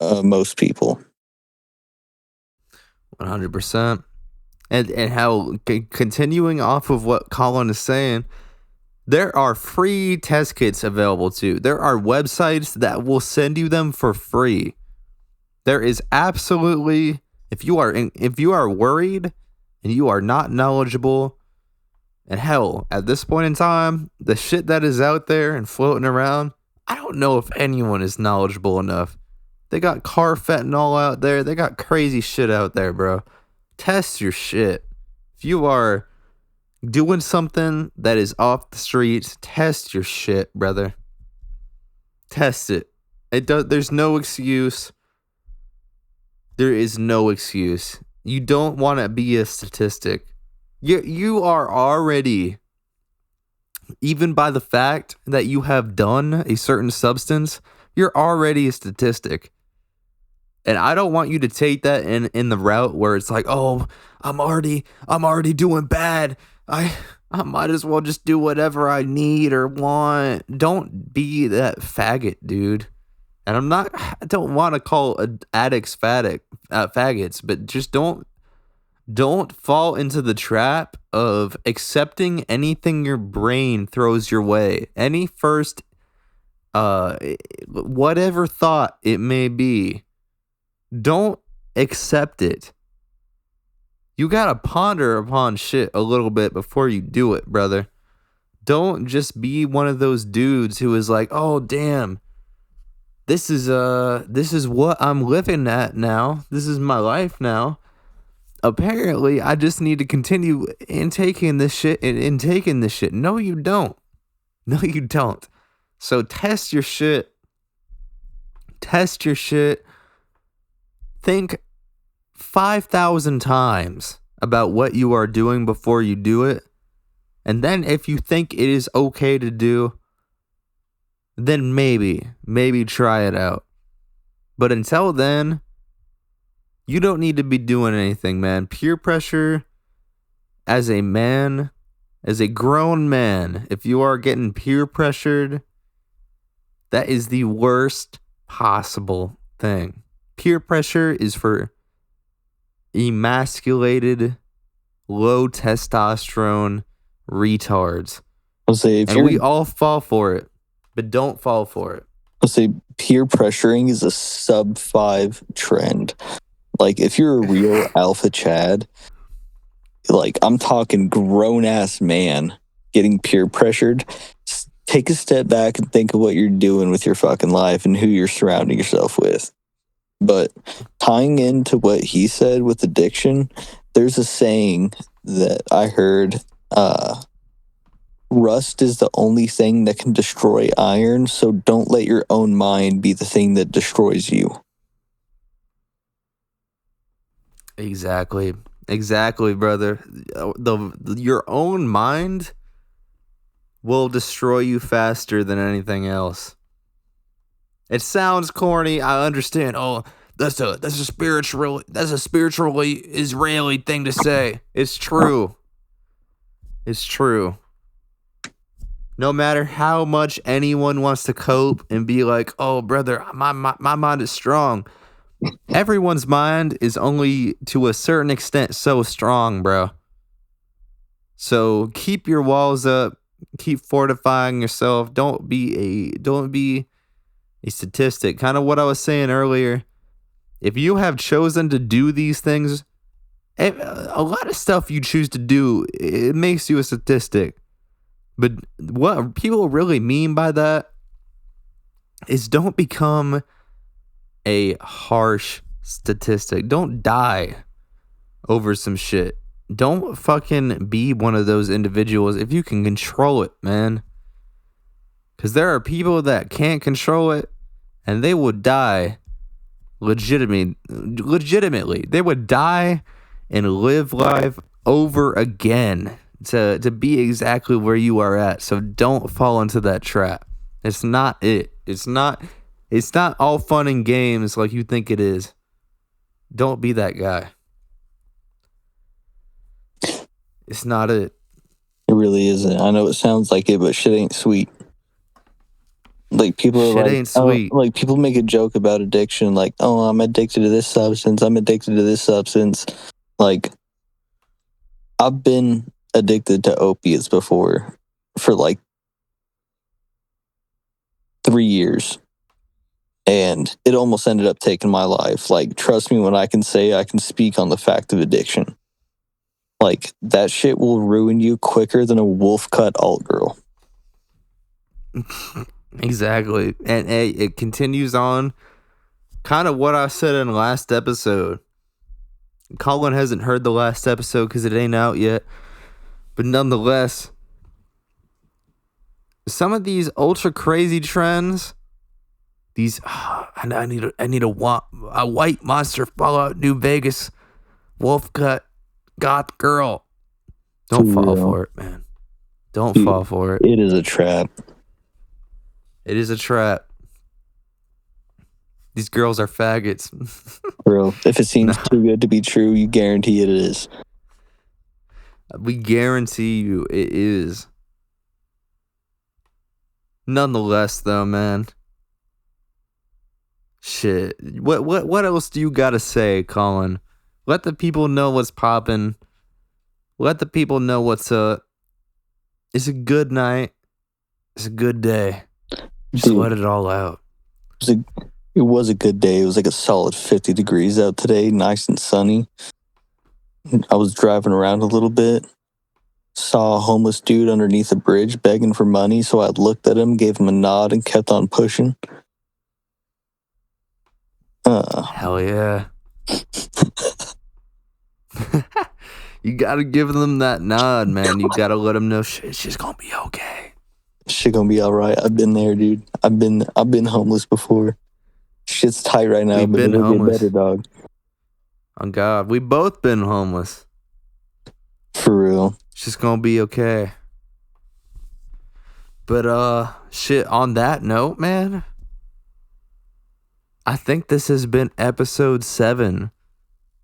most people. 100%. And how, continuing off of what Collin is saying, there are free test kits available too. There are websites that will send you them for free. There is absolutely, if you are worried and you are not knowledgeable, and hell, at this point in time, the shit that is out there and floating around, I don't know if anyone is knowledgeable enough. They got carfentanil out there. They got crazy shit out there, bro. Test your shit. If you are doing something that is off the streets, test your shit, brother. Test it. There's no excuse. There is no excuse. You don't want to be a statistic. You are already, even by the fact that you have done a certain substance, you're already a statistic. And I don't want you to take that in the route where it's like, oh, I'm already doing bad. I might as well just do whatever I need or want. Don't be that faggot, dude. And I don't want to call addicts faggots, but just don't fall into the trap of accepting anything your brain throws your way. Any first, whatever thought it may be, don't accept it. You gotta ponder upon shit a little bit before you do it, brother. Don't just be one of those dudes who is like, oh damn, this is what I'm living at now. This is my life now. Apparently, I just need to continue in taking this shit and taking this shit. No, you don't. No, you don't. So test your shit. Test your shit. Think 5,000 times about what you are doing before you do it. And then if you think it is okay to do, then maybe try it out. But until then, you don't need to be doing anything, man. Peer pressure as a man, as a grown man, if you are getting peer pressured, that is the worst possible thing. Peer pressure is for emasculated, low testosterone retards. I'll say And we all fall for it, but don't fall for it. I'll say peer pressuring is a sub 5 trend. Like if you're a real alpha Chad, like I'm talking grown ass man getting peer pressured, take a step back and think of what you're doing with your fucking life and who you're surrounding yourself with. But tying into what he said with addiction, there's a saying that I heard, rust is the only thing that can destroy iron, so don't let your own mind be the thing that destroys you. Exactly, brother. Your own mind will destroy you faster than anything else. It sounds corny, I understand. Oh, that's a spiritually Israeli thing to say. It's true. It's true. No matter how much anyone wants to cope and be like, oh, brother, my mind is strong. Everyone's mind is only to a certain extent so strong, bro. So keep your walls up. Keep fortifying yourself. Don't be a statistic. Kind of what I was saying earlier. If you have chosen to do these things, a lot of stuff you choose to do, it makes you a statistic. But what people really mean by that is don't become a harsh statistic. Don't die over some shit. Don't fucking be one of those individuals if you can control it, man. Because there are people that can't control it and they would die legitimately. They would die and live life over again to be exactly where you are at. So don't fall into that trap. It's not it. It's not all fun and games like you think it is. Don't be that guy. It's not it. It really isn't. I know it sounds like it, but shit ain't sweet. Like people are Shit like, ain't sweet. like people make a joke about addiction, like, oh, I'm addicted to this substance. I'm addicted to this substance. Like, I've been addicted to opiates before for like 3 years. And it almost ended up taking my life. Like, trust me when I can say I can speak on the fact of addiction. Like, that shit will ruin you quicker than a wolf cut alt girl. Exactly. And it continues on kind of what I said in the last episode. Collin hasn't heard the last episode because it ain't out yet. But nonetheless, some of these ultra crazy trends, these I need a white monster Fallout New Vegas wolf cut goth girl. Don't fall for it, man. Don't fall for it. It is a trap. It is a trap. These girls are faggots. Bro, if it seems too good to be true, you guarantee it is. We guarantee you it is. Nonetheless, though, man. Shit. What else do you gotta say, Collin? Let the people know what's popping. Let the people know what's up. It's a good night. It's a good day. Just Dude, let it all out. It was a good day. It was like a solid 50 degrees out today, nice and sunny. I was driving around a little bit, saw a homeless dude underneath a bridge begging for money, so I looked at him, gave him a nod, and kept on pushing. Hell yeah. You gotta give them that nod, man. You gotta let them know shit's just gonna be okay. Shit gonna be all right. I've been there, dude. I've been homeless before. Shit's tight right now, We've but been it'll homeless. get better, dog. Oh God, we both been homeless. For real. It's just gonna be okay. But shit, on that note, man, I think this has been episode 7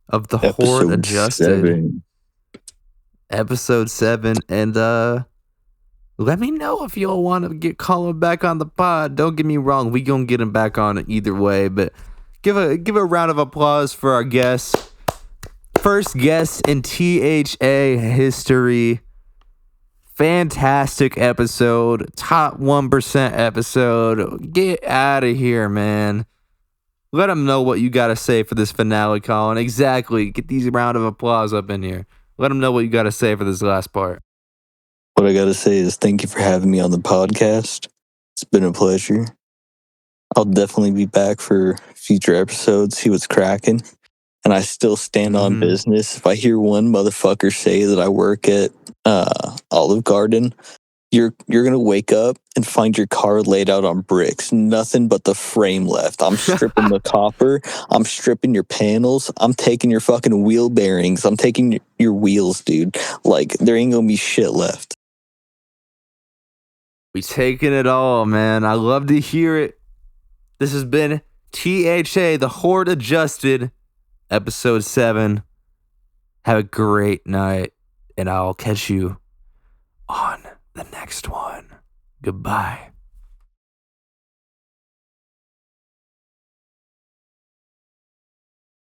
of the Horde Adjusted. Episode 7. And let me know if y'all want to get Collin back on the pod. Don't get me wrong, we gonna get him back on it either way. But give a round of applause for our guest. First guest in THA history. Fantastic episode. Top 1% episode. Get out of here, man. Let them know what you got to say for this finale, Collin. Exactly. Get these round of applause up in here. Let them know what you got to say for this last part. What I gotta say is thank you for having me on the podcast. It's been a pleasure. I'll definitely be back for future episodes, see what's cracking. And I still stand on business. If I hear one motherfucker say that I work at Olive Garden, you're gonna wake up and find your car laid out on bricks. Nothing but the frame left. I'm stripping the copper. I'm stripping your panels. I'm taking your fucking wheel bearings. I'm taking your wheels, dude. Like, there ain't gonna be shit left. We taking it all, man. I love to hear it. This has been THA, the Horde Adjusted, episode 7. Have a great night, and I'll catch you on the next one. Goodbye.